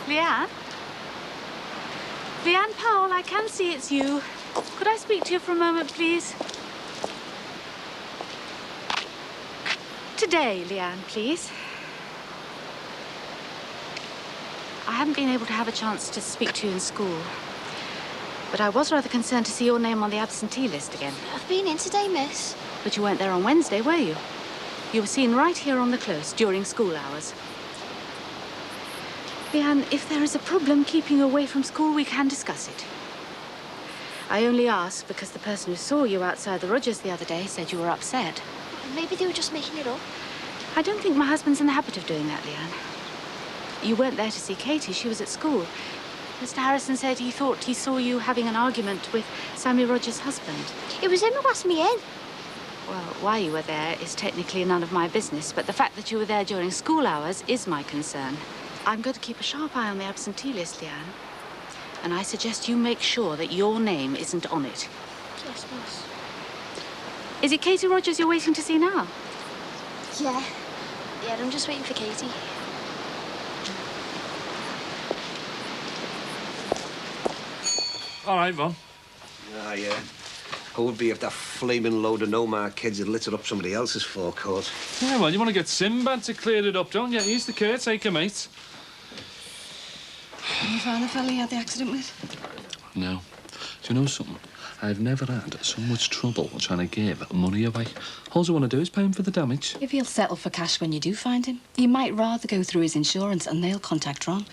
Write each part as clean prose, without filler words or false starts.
Leanne? Leanne Powell, I can see it's you. Could I speak to you for a moment, please? Today, Leanne, please. I haven't been able to have a chance to speak to you in school, but I was rather concerned to see your name on the absentee list again. I've been in today, miss. But you weren't there on Wednesday, were you? You were seen right here on the close during school hours. Leanne, if there is a problem keeping you away from school, we can discuss it. I only ask because the person who saw you outside the Rogers the other day said you were upset. Maybe they were just making it up. I don't think my husband's in the habit of doing that, Leanne. You weren't there to see Katie. She was at school. Mr. Harrison said he thought he saw you having an argument with Sammy Rogers' husband. It was him who asked me in. Well, why you were there is technically none of my business, but the fact that you were there during school hours is my concern. I'm going to keep a sharp eye on the absentee list, Leanne. And I suggest you make sure that your name isn't on it. Yes, miss. Is it Katie Rogers you're waiting to see now? Yeah. Yeah, I'm just waiting for Katie. All right, Von. Ah, yeah. Who would be if that flaming load of nomad kids had littered up somebody else's forecourt? Yeah, well, you want to get Sinbad to clear it up, don't you? He's the caretaker, mate. Can you find the fella you had the accident with? No. Do you know something? I've never had so much trouble trying to give money away. All I want to do is pay him for the damage. If he'll settle for cash when you do find him, you might rather go through his insurance and they'll contact Ron.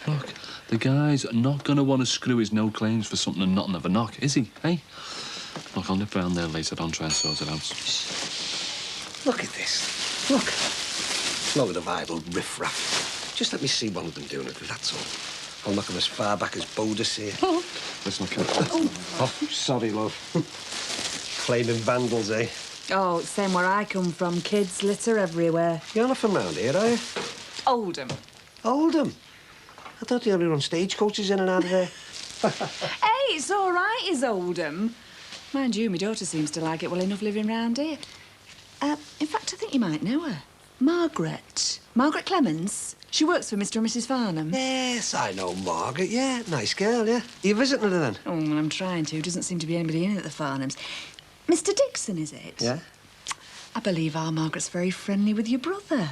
Look, the guy's not going to want to screw his no claims for something and nothing of a knock, is he, eh? Look, I'll nip round there later on, try and sort it out. Look at this. Look. Load of idle riffraff. Just let me see one of them doing it, that's all. I'll knock them as far back as Bodicea. Oh. Listen, I can't... Oh, sorry, love. Flaming vandals, eh? Oh, same where I come from. Kids litter everywhere. You're not from round here, are you? Oldham. Oldham? I thought you only run stagecoaches in and out of there. Hey, it's all right, is Oldham. Mind you, my daughter seems to like it well enough living round here. In fact, I think you might know her. Margaret. Margaret Clemens. She works for Mr. and Mrs. Farnham. Yes, I know Margaret, yeah. Nice girl, yeah. Are you visiting her then? Oh, well, I'm trying to. Doesn't seem to be anybody in at the Farnhams. Mr. Dixon, is it? Yeah. I believe our Margaret's very friendly with your brother.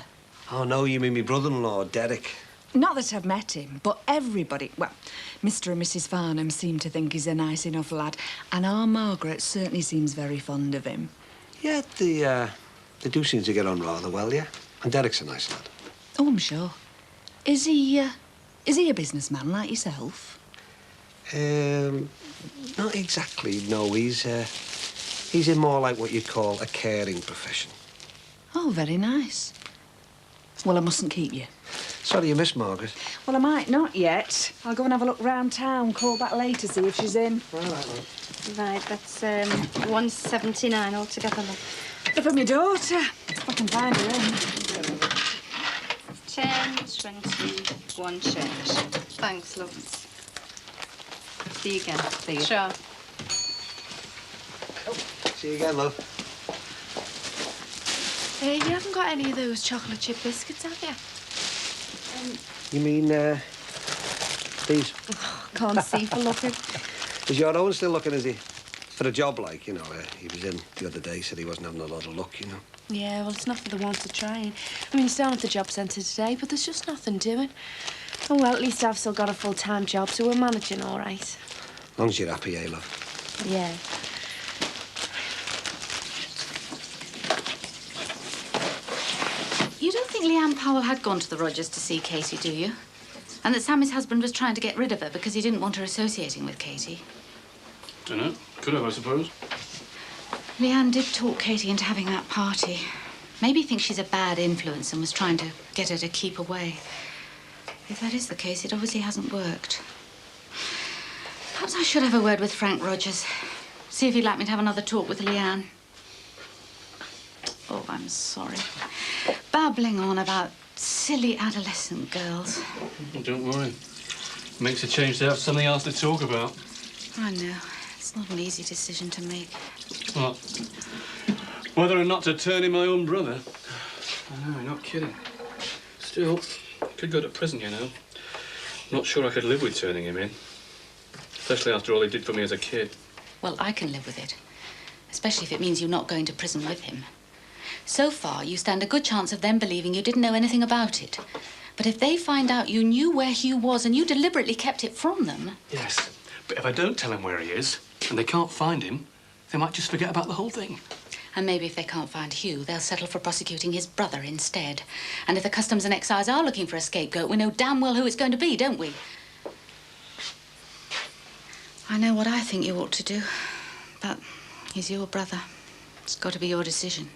Oh, no, you mean my brother-in-law, Derek. Not that I've met him, but everybody... Well, Mr. and Mrs. Farnham seem to think he's a nice enough lad, and our Margaret certainly seems very fond of him. Yeah, they do seem to get on rather well, yeah. And Derek's a nice lad. Oh, I'm sure. Is he a businessman like yourself? Not exactly, no. He's in more like what you'd call a caring profession. Oh, very nice. Well, I mustn't keep you. Sorry you missed Margaret. Well, I might not yet. I'll go and have a look round town, call back later, see if she's in. All right, love. Right, that's 179 altogether, love. From your daughter. If I can find her in. 10, 20, 1 change. Thanks, love. See you again. See you. Sure. See you again, love. Hey, you haven't got any of those chocolate chip biscuits, have you? You mean, these? Oh, can't see for looking. Is your own still looking, is he? For a job, like, you know, he was in the other day, said he wasn't having a lot of luck, you know. Yeah, well, it's not for the ones to train. I mean, he's down at the job centre today, but there's just nothing doing. Oh, well, at least I've still got a full-time job, so we're managing all right. As long as you're happy, eh, love? Yeah. You don't think Leanne Powell had gone to the Rogers to see Katie, do you? And that Sammy's husband was trying to get rid of her because he didn't want her associating with Katie? Dunno. Could have, I suppose. Leanne did talk Katie into having that party. Maybe he thinks she's a bad influence and was trying to get her to keep away. If that is the case, it obviously hasn't worked. Perhaps I should have a word with Frank Rogers. See if he'd like me to have another talk with Leanne. Oh, I'm sorry. Babbling on about silly adolescent girls. Don't worry. Makes a change to have something else to talk about. I know. It's not an easy decision to make. What? Whether or not to turn in my own brother? I know, you're not kidding. Still, could go to prison, you know. Not sure I could live with turning him in. Especially after all he did for me as a kid. Well, I can live with it. Especially if it means you're not going to prison with him. So far, you stand a good chance of them believing you didn't know anything about it. But if they find out you knew where Hugh was and you deliberately kept it from them... Yes, but if I don't tell him where he is and they can't find him, they might just forget about the whole thing. And maybe if they can't find Hugh, they'll settle for prosecuting his brother instead. And if the Customs and Excise are looking for a scapegoat, we know damn well who it's going to be, don't we? I know what I think you ought to do, but he's your brother. It's got to be your decision.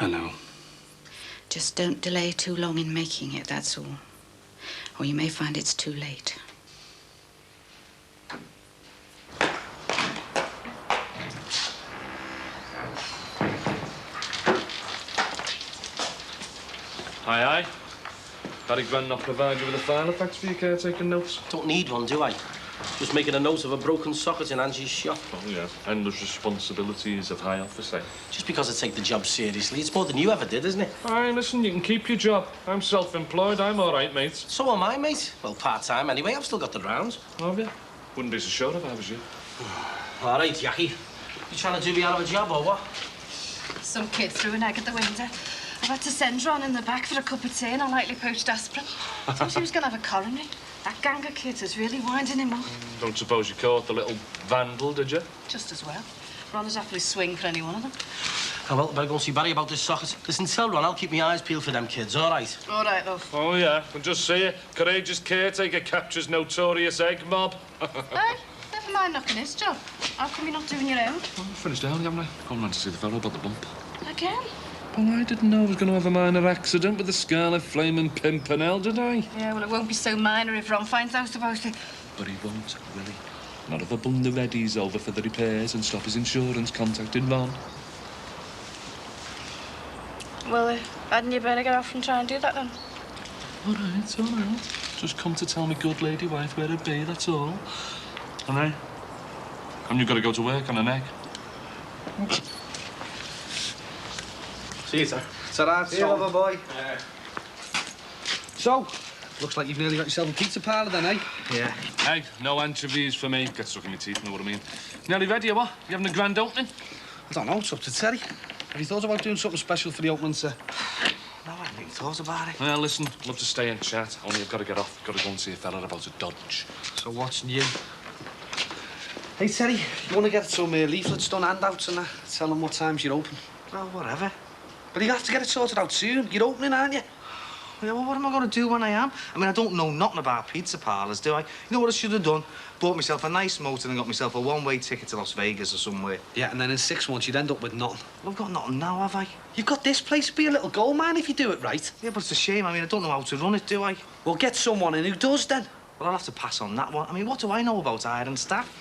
I know. Just don't delay too long in making it, that's all. Or you may find it's too late. Aye, aye. Harry Grant not provide you with a file effects for your caretaker notes? Don't need one, do I? Just making a note of a broken socket in Angie's shop. Oh, yeah. Endless responsibilities of high office, eh? Just because I take the job seriously. It's more than you ever did, isn't it? Aye, listen, you can keep your job. I'm self-employed. I'm all right, mate. So am I, mate. Well, part-time anyway. I've still got the rounds. Have you? Wouldn't be so sure if I was you. All right, Jackie. You trying to do me out of a job, or what? Some kid threw an egg at the window. I've had to send Ron in the back for a cup of tea and a lightly poached aspirin. I thought he was going to have a coronary. That gang of kids is really winding him up. Don't suppose you caught the little vandal, did you? Just as well. Ron is happily swing for any one of them. Oh, well, better go and see Barry about this socket. Listen, tell Ron I'll keep my eyes peeled for them kids, all right? All right, love. Oh, yeah. And just see it. Courageous caretaker captures notorious egg mob. Hey, never mind knocking his job. How come you're not doing your own? Oh, finished early, haven't I? Gone round to see the fellow about the bump. Again? Well, I didn't know I was going to have a minor accident with the Scarlet Flaming Pimpernel, did I? Yeah, well, it won't be so minor if Ron finds out about it. But he won't, will he? Not if I bung the Reddies over for the repairs and stop his insurance contacting Ron. Well, hadn't you better get off and try and do that then? All right, all right. Just come to tell me good lady wife where to be, that's all. And I? And you've got to go to work on an egg. See you, sir. It's all right, See you, lover boy. Yeah. So, looks like you've nearly got yourself a pizza parlour then, eh? Yeah. Hey, no anchovies for me. Get stuck in my teeth, know what I mean. Nearly ready, or what? You having a grand opening? I don't know, it's up to Terry. Have you thought about doing something special for the opening, sir? No, I haven't even thought about it. Well, listen, love to stay and chat. Only I've got to get off. Got to go and see a fella about a dodge. So what's new? Hey, Terry, you want to get some leaflets done, handouts and that? Tell them what times you're open. Well, whatever. But you have to get it sorted out soon. You're opening, aren't you? Yeah, well, what am I going to do when I am? I mean, I don't know nothing about pizza parlours, do I? You know what I should have done? Bought myself a nice motor and got myself a one-way ticket to Las Vegas or somewhere. Yeah, and then in 6 months you'd end up with nothing. Well, I've got nothing now, have I? You've got this place to be a little gold mine if you do it right. Yeah, but it's a shame. I mean, I don't know how to run it, do I? Well, get someone in who does then. Well, I'll have to pass on that one. I mean, what do I know about hiring staff?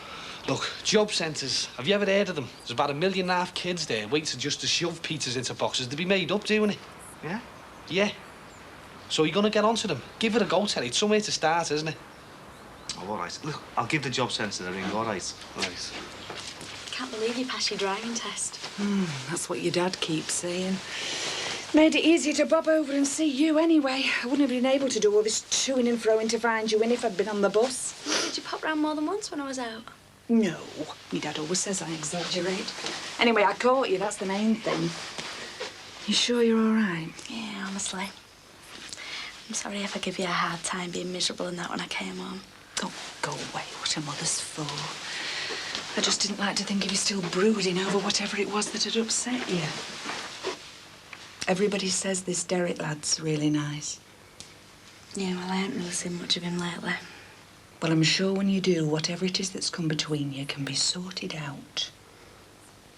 Look, job centres. Have you ever heard of them? There's about 1.5 million kids there waiting just to shove pizzas into boxes to be made up doing it. Yeah? Yeah. So you're going to get onto them. Give it a go, Terry. It's somewhere to start, isn't it? Oh, all right. Look, I'll give the job centre a ring, all right? Right. Can't believe you passed your driving test. That's what your dad keeps saying. Made it easier to bob over and see you anyway. I wouldn't have been able to do all this to-ing and fro-ing to find you in if I'd been on the bus. Did you pop round more than once when I was out? No, my dad always says I exaggerate. Anyway, I caught you, that's the main thing. You sure you're all right? Yeah, honestly. I'm sorry if I give you a hard time being miserable and that when I came home. Oh, go away, what a mother's for. I just didn't like to think of you still brooding over whatever it was that had upset you. Everybody says this Derek lad's really nice. Yeah, well, I haven't really seen much of him lately. Well, I'm sure when you do, whatever it is that's come between you can be sorted out.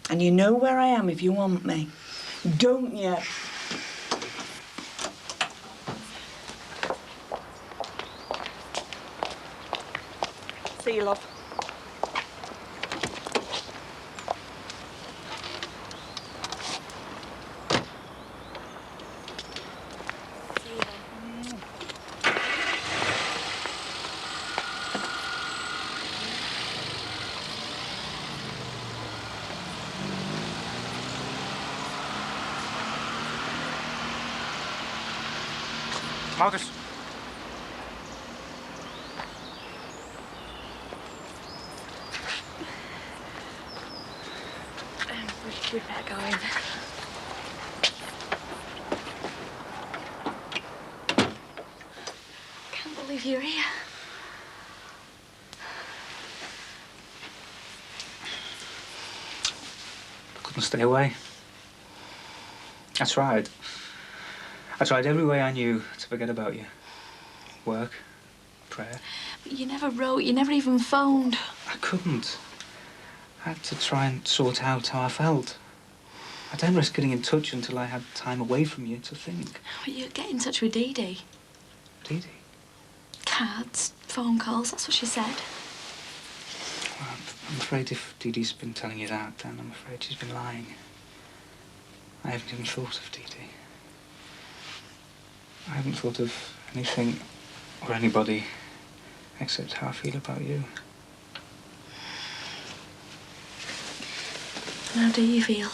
And you know where I am if you want me. Don't you? See you, love. Marcus. We'd better go in. Can't believe you're here. I couldn't stay away. I tried. I tried every way I knew to forget about you. Work, prayer. But you never wrote, you never even phoned. I couldn't. I had to try and sort out how I felt. I didn't risk getting in touch until I had time away from you to think. But you'd get in touch with Dee Dee. Dee Dee? Cards, phone calls, that's what she said. Well, I'm afraid if Dee Dee's been telling you that, then I'm afraid she's been lying. I haven't even thought of Dee Dee. I haven't thought of anything or anybody except how I feel about you. How do you feel?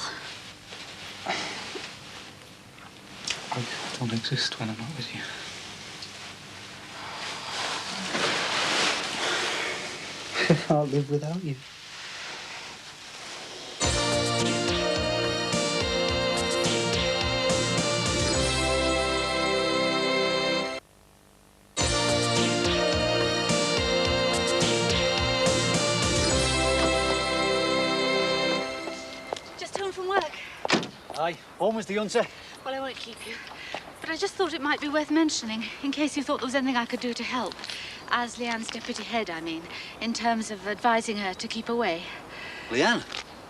I don't exist when I'm not with you. I can't live without you. Just home from work. Aye, home was the answer. Well, I won't keep you. But I just thought it might be worth mentioning, in case you thought there was anything I could do to help. As Leanne's deputy head, I mean, in terms of advising her to keep away. Leanne?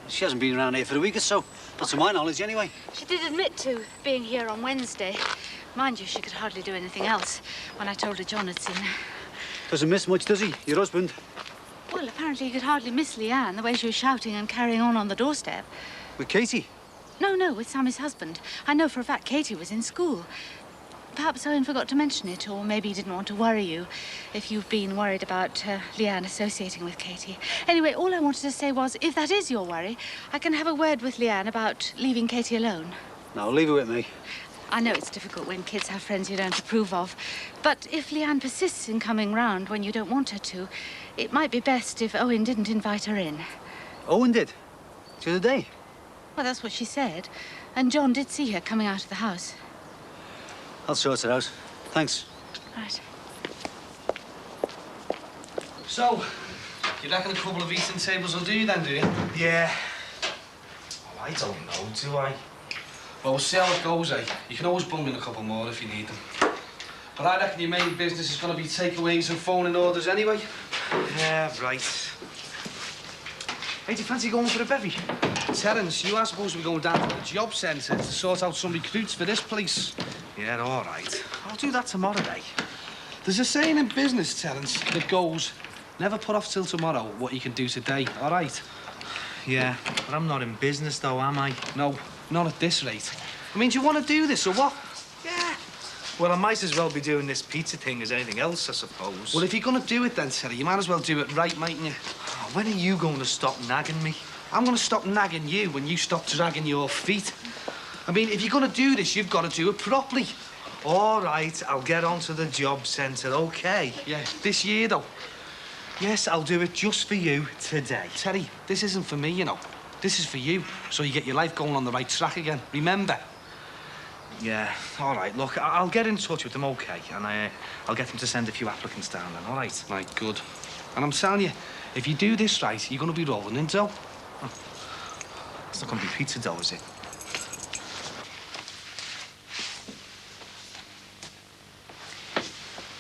She hasn't been around here for a week or so. Not to my knowledge, anyway. She did admit to being here on Wednesday. Mind you, she could hardly do anything else when I told her John had seen her. Doesn't miss much, does he? Your husband? Well, apparently he could hardly miss Leanne, the way she was shouting and carrying on the doorstep. With Katie? No, with Sammy's husband. I know for a fact Katie was in school. Perhaps Owen forgot to mention it, or maybe he didn't want to worry you if you've been worried about Leanne associating with Katie. Anyway, all I wanted to say was, if that is your worry, I can have a word with Leanne about leaving Katie alone. No, leave it with me. I know it's difficult when kids have friends you don't approve of, but if Leanne persists in coming round when you don't want her to, it might be best if Owen didn't invite her in. Owen did? The other day? Well, that's what she said. And John did see her coming out of the house. I'll sort it out. Thanks. Right. So, you reckon a couple of eating tables will do you then, do you? Yeah. Oh, I don't know, do I? Well, we'll see how it goes, eh? You can always bung in a couple more if you need them. But I reckon your main business is going to be takeaways and phoning orders anyway. Yeah, right. Hey, do you fancy going for a bevy? Terence, you are supposed to be going down to the job centre to sort out some recruits for this place. Yeah, all right. I'll do that tomorrow, eh? There's a saying in business, Terence, that goes, never put off till tomorrow what you can do today, all right? Yeah, but I'm not in business, though, am I? No, not at this rate. I mean, do you want to do this, or what? Yeah. Well, I might as well be doing this pizza thing as anything else, I suppose. Well, if you're going to do it then, Terry, you might as well do it right, mightn't you? Oh, when are you going to stop nagging me? I'm going to stop nagging you when you stop dragging your feet. I mean, if you're going to do this, you've got to do it properly. All right, I'll get onto the job centre, OK? Yeah, this year, though. Yes, I'll do it just for you today. Terry, this isn't for me, you know. This is for you, so you get your life going on the right track again. Remember? Yeah, all right, look, I'll get in touch with them, OK? And I'll get them to send a few applicants down then, all right? Right, good. And I'm telling you, if you do this right, you're going to be rolling in dough. Oh. It's not going to be pizza dough, is it?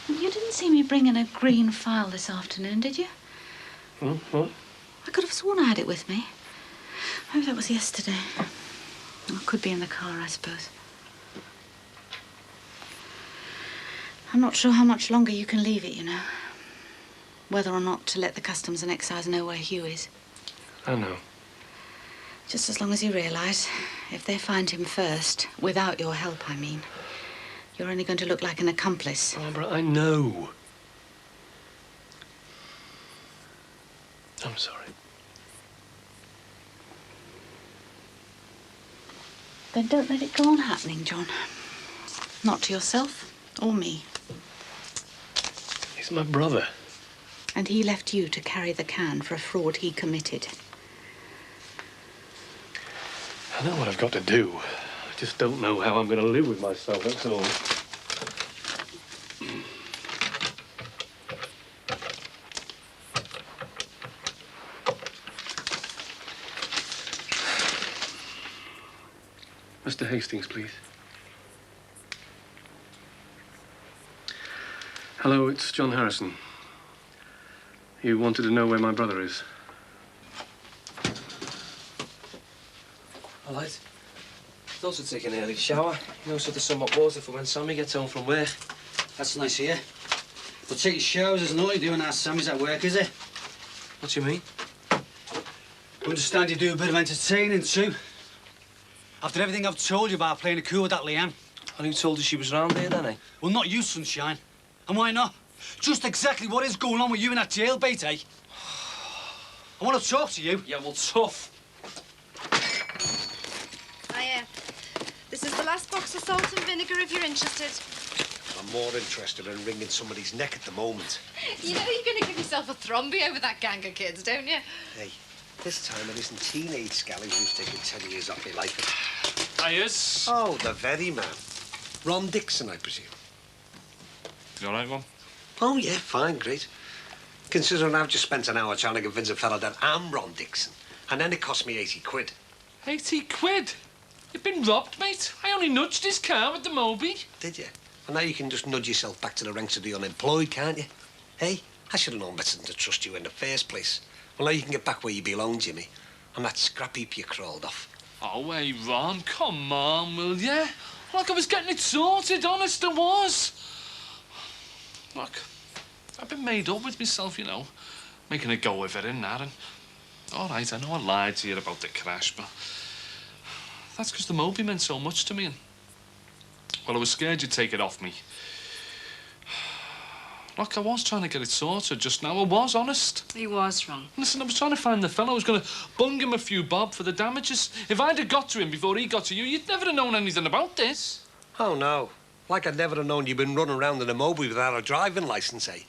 You didn't see me bring in a green file this afternoon, did you? What? I could have sworn I had it with me. Maybe that was yesterday. Or it could be in the car, I suppose. I'm not sure how much longer you can leave it, you know. Whether or not to let the Customs and Excise know where Hugh is. I know. Just as long as you realise, if they find him first, without your help, I mean, you're only going to look like an accomplice. Barbara, I know. I'm sorry. Then don't let it go on happening, John. Not to yourself or me. He's my brother. And he left you to carry the can for a fraud he committed. I know what I've got to do. I just don't know how I'm going to live with myself, that's all. Mr. Hastings, please. Hello, it's John Harrison. You wanted to know where my brother is. All right. Thought I'd take an early shower. You know, so there's some hot water for when Sammy gets home from work. That's nice of you. But taking showers isn't all you do when our Sammy's at work, is it? What do you mean? I understand you do a bit of entertaining, too. After everything I've told you about playing a coup with that Leanne. And who told you she was round here, then, eh? Well, not you, Sunshine. And why not? Just exactly what is going on with you in that jailbait, eh? I want to talk to you. Yeah, well, tough. This is the last box of salt and vinegar if you're interested. I'm more interested in wringing somebody's neck at the moment. You know you're going to give yourself a thromby over that gang of kids, don't you? Hey, this time it isn't teenage scallies who's taking 10 years off me life. Ayers. Oh, the very man. Ron Dixon, I presume. You all right, Ron? Oh, yeah, fine, great. Considering I've just spent an hour trying to convince a fella that I'm Ron Dixon, and then it cost me 80 quid. 80 quid? You've been robbed, mate. I only nudged his car with the Moby. Did you? And now you can just nudge yourself back to the ranks of the unemployed, can't you? Hey, I should have known better than to trust you in the first place. Well, now you can get back where you belong, Jimmy. On that scrap heap you crawled off. Oh, hey, Ron, come on, will ya? Like I was getting it sorted, honest I was. Look, I've been made up with myself, you know. Making a go of it in that, and... All right, I know I lied to you about the crash, but... That's because the Moby meant so much to me, and... Well, I was scared you'd take it off me. Look, I was trying to get it sorted just now. I was, honest. He was wrong. Listen, I was trying to find the fellow who was going to bung him a few bob for the damages. If I'd have got to him before he got to you, you'd never have known anything about this. Oh, no. Like I'd never have known you'd been running around in a Moby without a driving licence, eh?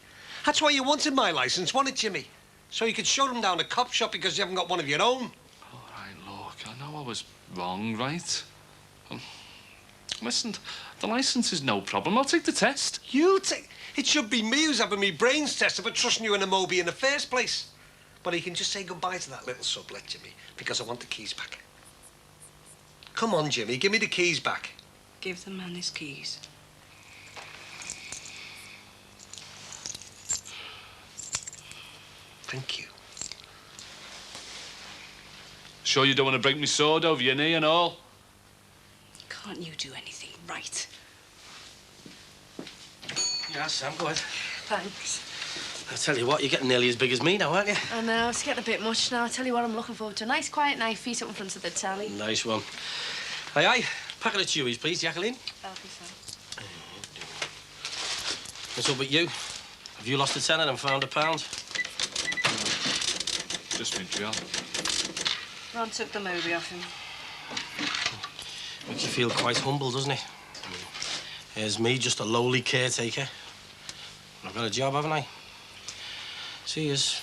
That's why you wanted my licence, wasn't it, Jimmy? So you could shut him down a cop shop because you haven't got one of your own. All right, look, I know I was wrong, right? Listen, the licence is no problem. I'll take the test. You take... It should be me who's having me brains tested for trusting you in a Moby in the first place. But you can just say goodbye to that little sublet, Jimmy, because I want the keys back. Come on, Jimmy, give me the keys back. Give the man his keys. Thank you. Sure you don't want to break me sword over your knee and all? Can't you do anything right? Yeah, Sam, go ahead. Thanks. I'll tell you what, you're getting nearly as big as me now, aren't you? I know, it's getting a bit much now. I'll tell you what I'm looking forward to. A nice quiet night, feet up in front of the telly. Nice one. Aye, aye. Packet of Chewies, please, Jacqueline. Healthy, Sam. What's up with you? Have you lost a tenner and found £1? Just me job. Ron took the Moby off him. Makes you feel quite humble, doesn't it? Here's me, just a lowly caretaker. I've got a job, haven't I? See yous.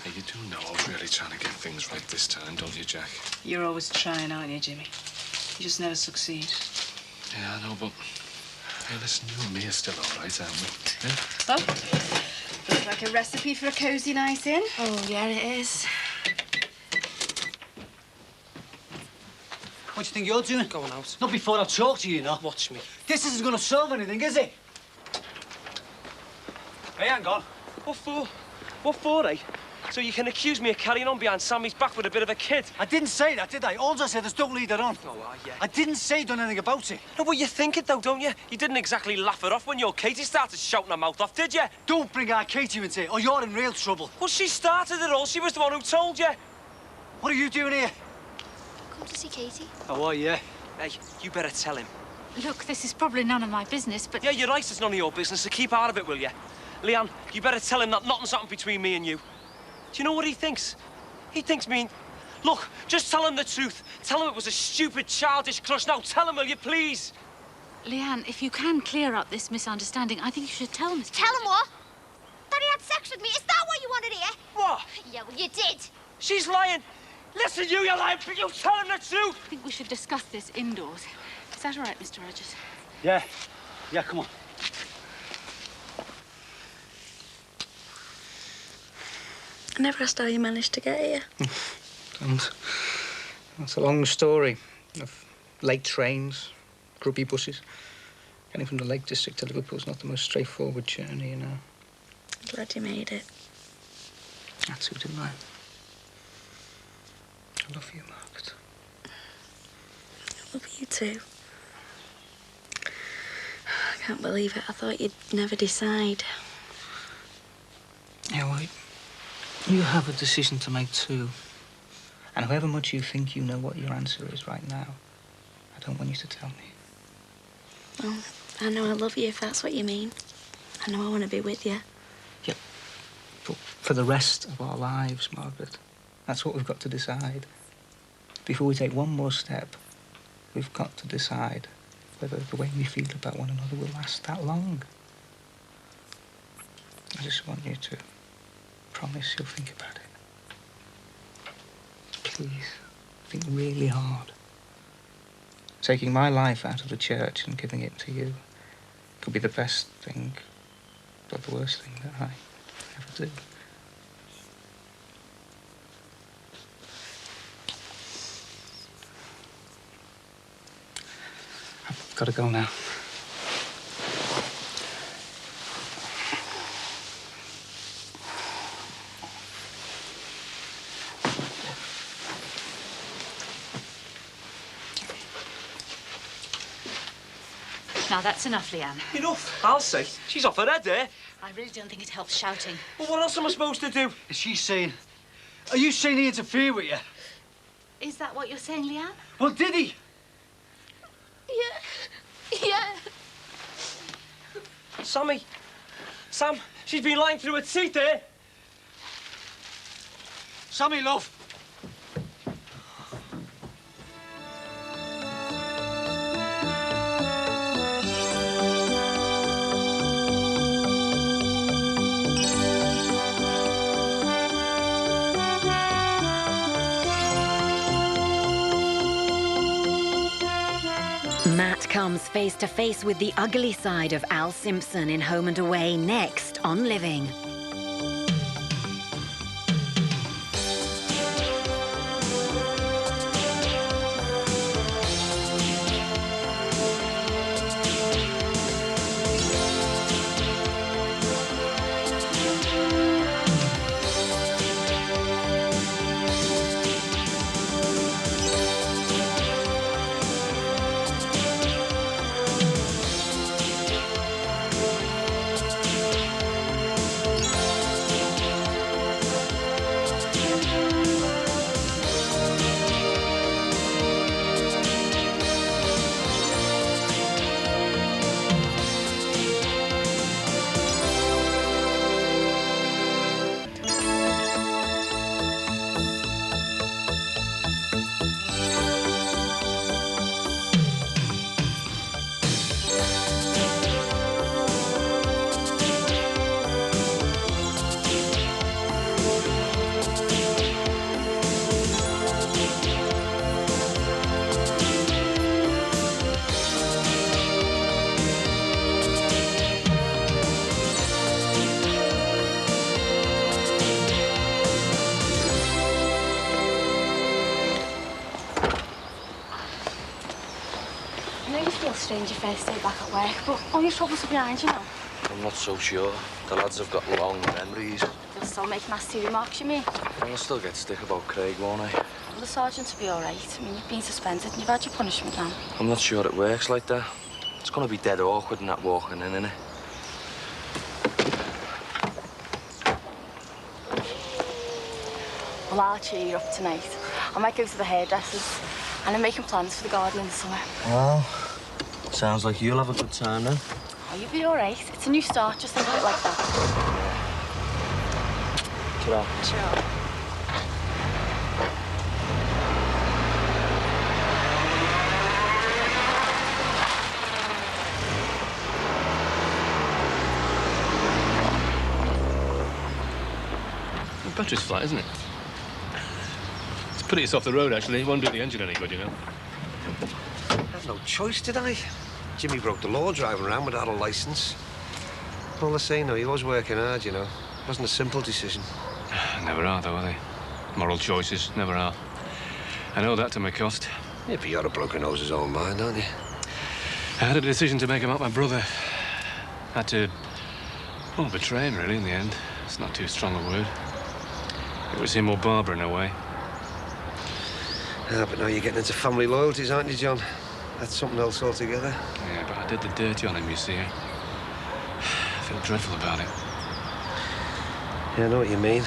Hey, you do know I was really trying to get things right this time, don't you, Jack? You're always trying, aren't you, Jimmy? You just never succeed. Yeah, I know, but... Hey, listen, you and me are still all right, aren't we? Yeah? Oh, looks like a recipe for a cosy night in. Oh, yeah, it is. What do you think you're doing? Going out. Not before I talk to you, you know. Watch me. This isn't going to solve anything, is it? Hey, hang on. What for? What for, eh? So you can accuse me of carrying on behind Sammy's back with a bit of a kid? I didn't say that, did I? All I said is don't lead her on. Oh, yeah. I didn't say done anything about it. No, but you think it, though, don't you? You didn't exactly laugh it off when your Katie started shouting her mouth off, did you? Don't bring our Katie into it, or you're in real trouble. Well, she started it all. She was the one who told you. What are you doing here? Come to see Katie. Oh, are you? Hey, you better tell him. Look, this is probably none of my business, but... Yeah, you're right, it's none of your business, so keep out of it, will you? Leanne, you better tell him that nothing's happened between me and you. Do you know what he thinks? He thinks me and... Look, just tell him the truth. Tell him it was a stupid, childish crush. Now, tell him, will you, please? Leanne, if you can clear up this misunderstanding, I think you should tell Mr. Tell him what? That he had sex with me. Is that what you wanted to hear? What? Yeah, well, you did. She's lying. Listen, you lying, but you tell him the truth! I think we should discuss this indoors. Is that all right, Mr. Rogers? Yeah. Yeah, come on. I never asked how you managed to get here. And that's a long story of late trains, grubby buses. Getting from the Lake District to Liverpool's not the most straightforward journey, you know. Glad you made it. That's who didn't I? I love you, Margaret. I love you too. I can't believe it. I thought you'd never decide. Yeah, well, you have a decision to make too. And however much you think you know what your answer is right now, I don't want you to tell me. Well, I know I love you if that's what you mean. I know I want to be with you. Yeah, but for the rest of our lives, Margaret, that's what we've got to decide. Before we take one more step, we've got to decide whether the way we feel about one another will last that long. I just want you to promise you'll think about it. Please, think really hard. Taking my life out of the church and giving it to you could be the best thing, but the worst thing that I ever do. I've got to go now. Now, that's enough, Leanne. Enough, I'll say. She's off her head, eh? I really don't think it helps shouting. Well, what else am I supposed to do? Is she saying... Are you saying he interfered with you? Is that what you're saying, Leanne? Well, did he? Yeah. Sammy. Sam, she's been lying through her teeth, eh? Sammy, love. Matt comes face to face with the ugly side of Al Simpson in Home and Away next on Living. Strange your first day back at work, but all your troubles are behind you now. I'm not so sure. The lads have got long memories. They'll still make nasty remarks, you mean? I'll still get stick about Craig, won't I? Well, the sergeant will be all right. I mean, you've been suspended and you've had your punishment now. I'm not sure it works like that. It's gonna be dead awkward in that walking in, innit? Well, I'll cheer you up tonight. I might go to the hairdressers and I'm making plans for the garden in the summer. Well, sounds like you'll have a good time then. Oh, you'll be all right. It's a new start. Just think of it like that. Ta-ra. Sure. The battery's flat, isn't it? Put it off the road, actually. It won't do the engine any good, you know. I had no choice, did I? Jimmy broke the law driving around without a licence. All the same, though, he was working hard, you know. It wasn't a simple decision. Never are, though, are they? Moral choices, never are. I know that to my cost. Yeah, but you're a bloke who knows his own mind, aren't you? I had a decision to make about my brother. Had to, well, betray him, really, in the end. It's not too strong a word. It was him or Barbara, in a way. Yeah, but now you're getting into family loyalties, aren't you, John? That's something else altogether. Yeah, but I did the dirty on him, you see. I feel dreadful about it. Yeah, I know what you mean.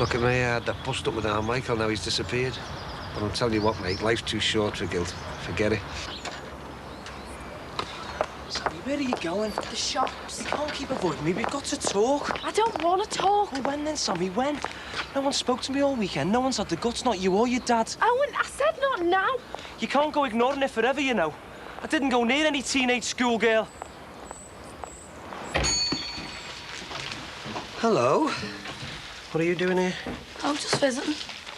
Look at me, I had that bust up with our Michael, now he's disappeared. But I'll tell you what, mate, life's too short for guilt. Forget it. Sammy, where are you going? The shops. You can't keep avoiding me. We've got to talk. I don't want to talk. Well, when then, Sammy? When? No one spoke to me all weekend. No one's had the guts, not you or your dad. Owen, I said not now. You can't go ignoring it forever, you know. I didn't go near any teenage schoolgirl. Hello. What are you doing here? I'm just visiting.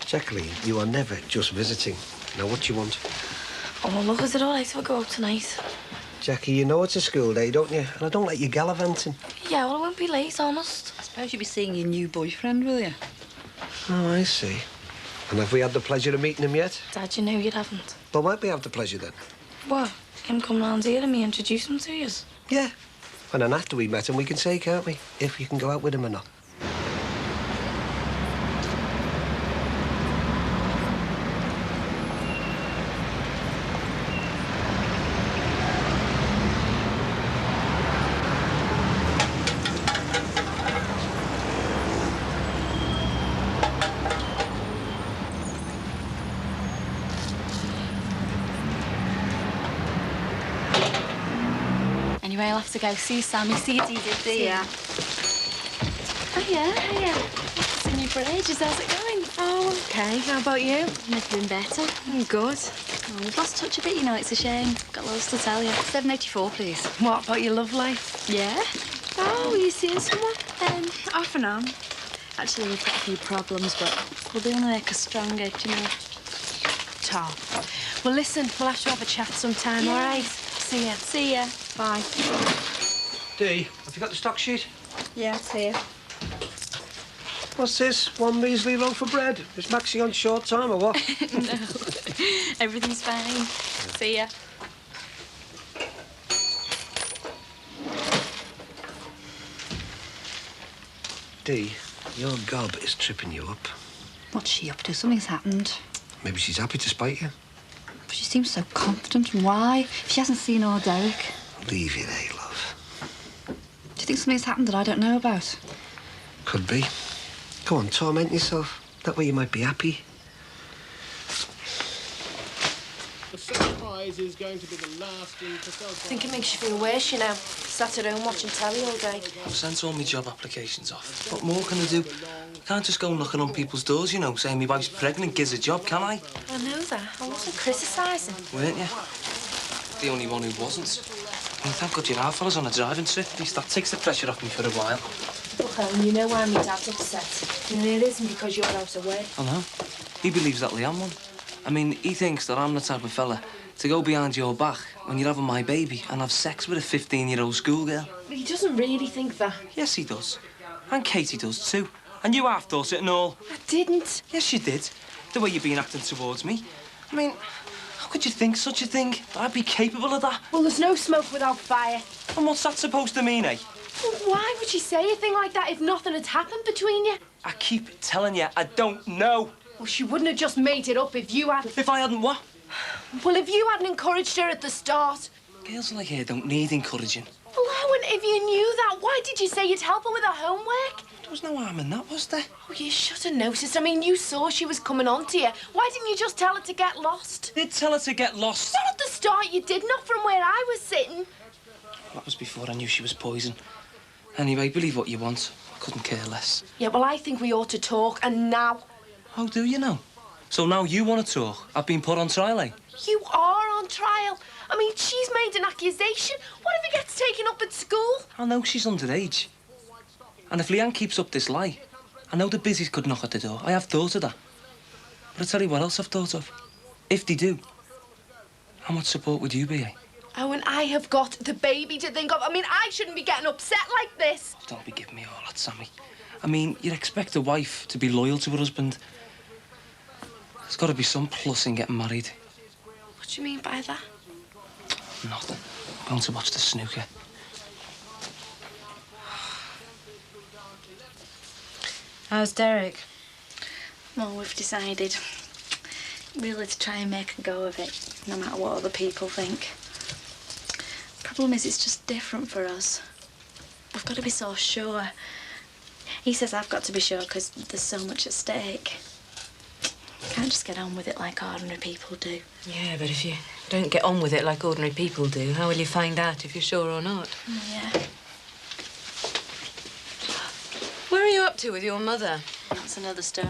Jacqueline, you are never just visiting. Now, what do you want? Oh, look, is it all right if I go out tonight? Jackie, you know it's a school day, don't you? And I don't let you gallivanting. Yeah, well, I won't be late, honest. I suppose you'll be seeing your new boyfriend, will you? Oh, I see. And have we had the pleasure of meeting him yet? Dad, you know you haven't. Well, might we have the pleasure then? What? Him come round here and me introduce him to you? Yeah. And then after we met him, we can say, can't we? If you can go out with him or not. Anyway, I'll have to go. See you, Sammy. See you, Dee. See ya. Hiya, hiya. Seen you for ages. How's it going? Oh, okay. How about you? Never been better. Good. Oh, we've lost touch a bit, you know. It's a shame. Got loads to tell you. 784, please. What about your love life? Yeah? Oh, are you seeing someone? Off and on. Actually, we've got a few problems, but we'll be on make us stronger, do you know? Tom. Well, listen, we'll have to have a chat sometime, all right? See ya. See ya. Bye. Dee, have you got the stock sheet? Yeah, it's here. What's this? One measly loaf of bread? Is Maxie on short time or what? No. Everything's fine. See ya. Dee, your gob is tripping you up. What's she up to? Something's happened. Maybe she's happy to spite you. But she seems so confident. Why? If she hasn't seen old Derek. Leave it, eh, love? Do you think something's happened that I don't know about? Could be. Go on, torment yourself. That way you might be happy. The surprise is going to be the last in to sell. I think it makes you feel worse, you know. Sat at home watching telly all day. I've sent all my job applications off. What more can I do? I can't just go knocking on people's doors, you know, saying my wife's pregnant, gives a job, can I? I know that. I wasn't criticising. Weren't you? The only one who wasn't. I mean, thank God you're out, fellas, on a driving trip. At least that takes the pressure off me for a while. Look, Owen, you know why my dad's upset. And it isn't because you're out of work. I know. He believes that Leanne one. I mean, he thinks that I'm the type of fella to go behind your back when you're having my baby and have sex with a 15-year-old schoolgirl. He doesn't really think that. Yes, he does. And Katie does too. And you half thought it and all. I didn't. Yes, you did. The way you've been acting towards me. I mean, how could you think such a thing? That I'd be capable of that? Well, there's no smoke without fire. And what's that supposed to mean, eh? Well, why would you say a thing like that if nothing had happened between you? I keep telling you, I don't know. Well, she wouldn't have just made it up if you had... If I hadn't what? Well, if you hadn't encouraged her at the start. Girls like her don't need encouraging. Well, Owen, if you knew that, why did you say you'd help her with her homework? There was no harm in that, was there? Oh, you should have noticed. I mean, you saw she was coming on to you. Why didn't you just tell her to get lost? Did tell her to get lost? Not at the start, you did. Not from where I was sitting. That was before I knew she was poison. Anyway, believe what you want. I couldn't care less. Yeah, well, I think we ought to talk, and now. How do you know? So now you want to talk? I've been put on trial, eh? You are on trial. I mean, she's made an accusation. What if it gets taken up at school? I know she's underage. And if Leanne keeps up this lie, I know the busies could knock at the door. I have thought of that. But I tell you what else I've thought of. If they do, how much support would you be, eh? Oh, and I have got the baby to think of. I mean, I shouldn't be getting upset like this. Don't be giving me all that, Sammy. I mean, you'd expect a wife to be loyal to her husband. There's got to be some plus in getting married. What do you mean by that? Nothing. I'm going to watch the snooker. How's Derek? Well, we've decided really to try and make a go of it, no matter what other people think. Problem is, it's just different for us. We've got to be so sure. He says I've got to be sure because there's so much at stake. Can't just get on with it like ordinary people do. Yeah, but if you don't get on with it like ordinary people do, how will you find out if you're sure or not? Yeah. Where are you up to with your mother? That's another story.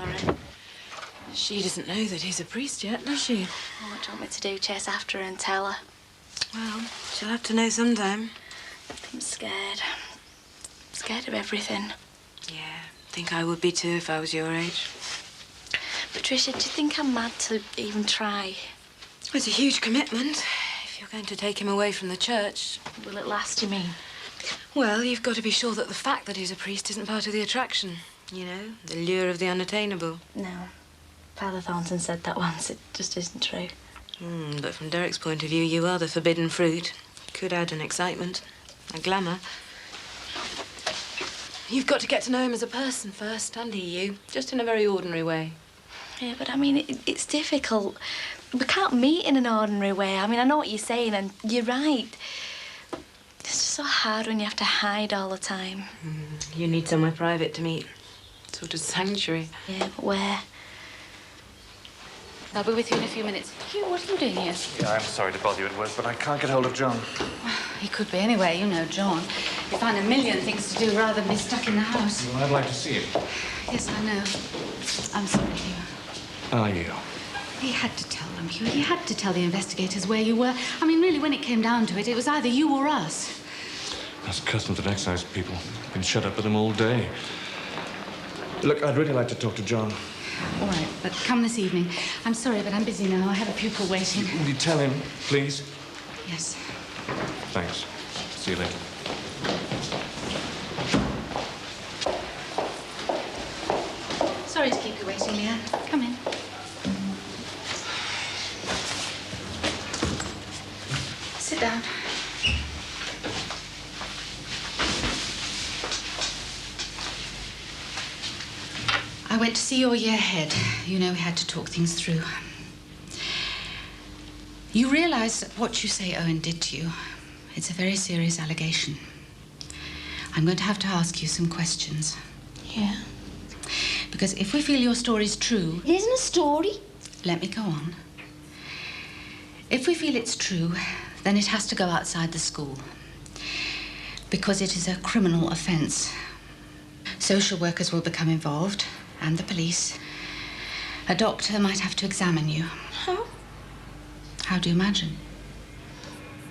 She doesn't know that he's a priest yet, does she? Oh, what do you want me to do? Chase after her and tell her? Well, she'll have to know sometime. I'm scared. Scared of everything. Yeah, I think I would be too if I was your age. Patricia, do you think I'm mad to even try? It's a huge commitment. If you're going to take him away from the church... Will it last, you mean? Well, you've got to be sure that the fact that he's a priest isn't part of the attraction. You know, the lure of the unattainable. No. Father Thornton said that once. It just isn't true. But from Derek's point of view, you are the forbidden fruit. Could add an excitement, a glamour. You've got to get to know him as a person first, and he you, just in a very ordinary way. Yeah, but I mean, it's difficult. We can't meet in an ordinary way. I mean, I know what you're saying, and you're right. It's just so hard when you have to hide all the time. You need somewhere private to meet. Sort of sanctuary. Yeah, but where? I'll be with you in a few minutes. Hugh, what are you doing here? Yeah, I'm sorry to bother you at work, but I can't get hold of John. He could be anywhere, you know, John. You find a million things to do rather than be stuck in the house. Well, I'd like to see him. Yes, I know. I'm sorry, Hugh. How are you? He had to tell them, Hugh. He had to tell the investigators where you were. I mean, really, when it came down to it, it was either you or us. That's customs and excise people. Been shut up with them all day. Look, I'd really like to talk to John. All right, but come this evening. I'm sorry, but I'm busy now. I have a pupil waiting. Will you tell him, please? Yes. Thanks. See you later. Sorry to keep you waiting, Leanne. Come in. Sit down. I went to see your year head. You know, we had to talk things through. You realise that what you say Owen did to you, it's a very serious allegation. I'm going to have to ask you some questions. Yeah? Because if we feel your story's true... It isn't a story. Let me go on. If we feel it's true, then it has to go outside the school. Because it is a criminal offence. Social workers will become involved, and the police. A doctor might have to examine you. How? How do you imagine?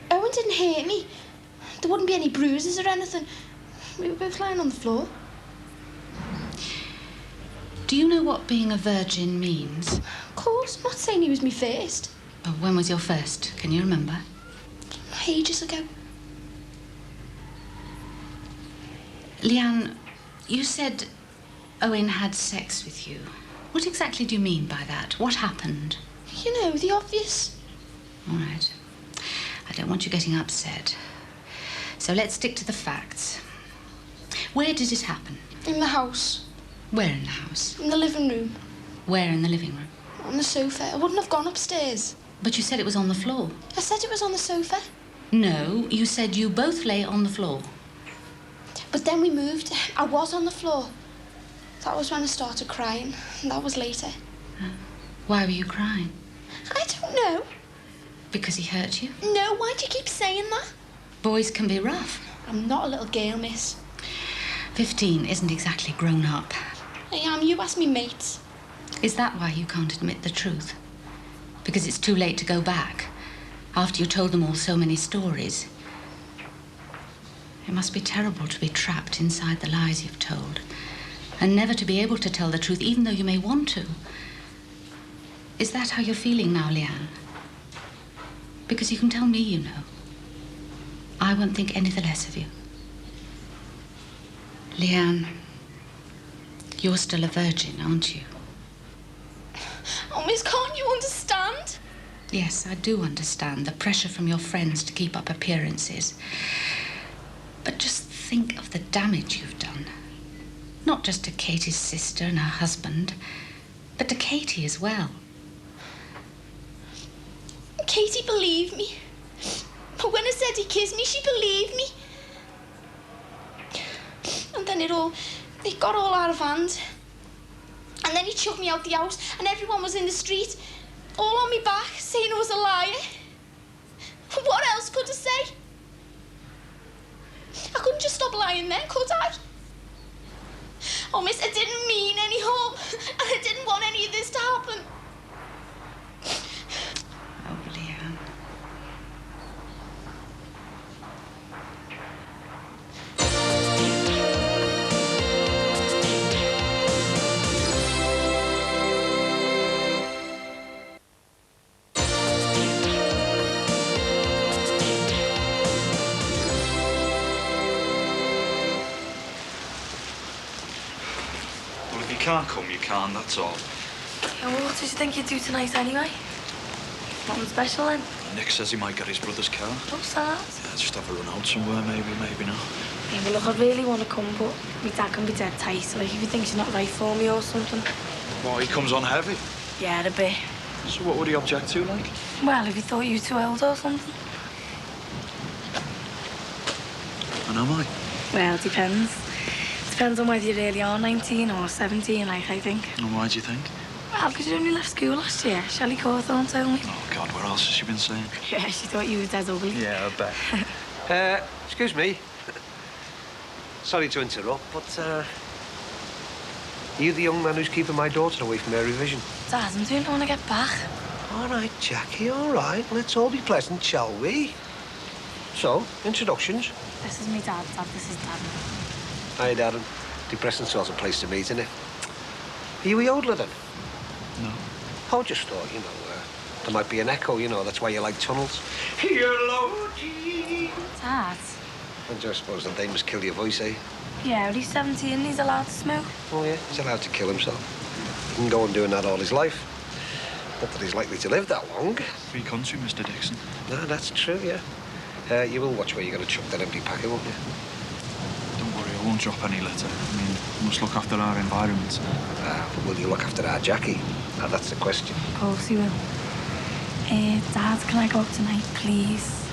Owen didn't hurt me. There wouldn't be any bruises or anything. We were both lying on the floor. Do you know what being a virgin means? Of course. I'm not saying he was me first. Well, when was your first? Can you remember? Ages ago. Leanne, you said Owen had sex with you. What exactly do you mean by that? What happened? You know, the obvious. All right. I don't want you getting upset. So let's stick to the facts. Where did it happen? In the house. Where in the house? In the living room. Where in the living room? On the sofa. I wouldn't have gone upstairs. But you said it was on the floor. I said it was on the sofa. No, you said you both lay on the floor. But then we moved. I was on the floor. That was when I started crying. And that was later. Why were you crying? I don't know. Because he hurt you? No, why do you keep saying that? Boys can be rough. I'm not a little girl, miss. 15 isn't exactly grown up. I am. You ask me mates. Is that why you can't admit the truth? Because it's too late to go back, after you told them all so many stories. It must be terrible to be trapped inside the lies you've told, and never to be able to tell the truth, even though you may want to. Is that how you're feeling now, Leanne? Because you can tell me you know. I won't think any the less of you. Leanne, you're still a virgin, aren't you? Oh, Miss, can't you understand? Yes, I do understand the pressure from your friends to keep up appearances. But just think of the damage you've done. Not just to Katie's sister and her husband, but to Katie as well. Katie believed me. But when I said he kissed me, she believed me. And then it got all out of hand. And then he chucked me out the house, and everyone was in the street, all on me back, saying I was a liar. What else could I say? I couldn't just stop lying then, could I? Oh, miss, I didn't mean any harm, and I didn't want any of this to happen. Oh, Leanne. Well, if you can't come, you can't, that's all. Yeah, well, what did you think you'd do tonight anyway? Nothing special then? Nick says he might get his brother's car. Oh, sad. Yeah, just have a run out somewhere, maybe not. Yeah, well, look, I really want to come, but my dad can be dead tight, so like, if he thinks you're not right for me or something. Well, he comes on heavy. Yeah, a bit. So what would he object to, like? Well, if he thought you were too old or something. And am I? Well, it depends. Depends on whether you really are 19 or 17, like, I think. And why do you think? Well, because you only left school last year. Shelley Cawthorne told me. Oh, God, what else has she been saying? Yeah, she thought you were dead ugly. Yeah, I bet. Excuse me. Sorry to interrupt, but, are you the young man who's keeping my daughter away from her revision? Dad, I'm doing it when I get back. All right, Jackie, all right. Let's all be pleasant, shall we? So, introductions. This is me dad, Dad. This is Dad. Hi, Darren. Depressing sort of place to meet, isn't it? Are you a yodeler, then? No. Oh, just thought, you know, there might be an echo, you know, that's why you like tunnels. Hello, Dad? And I suppose the name must kill your voice, eh? Yeah, but he's 17 and he's allowed to smoke. Oh, yeah, he's allowed to kill himself. He can go on doing that all his life. Not that he's likely to live that long. Free country, Mr. Dixon. No, that's true, yeah. You will watch where you're going to chuck that empty packet, won't you? Don't worry, I won't drop any litter. I mean, we must look after our environment. But will you look after our Jackie? Now, that's the question. Of course he will. Dad, can I go up tonight, please?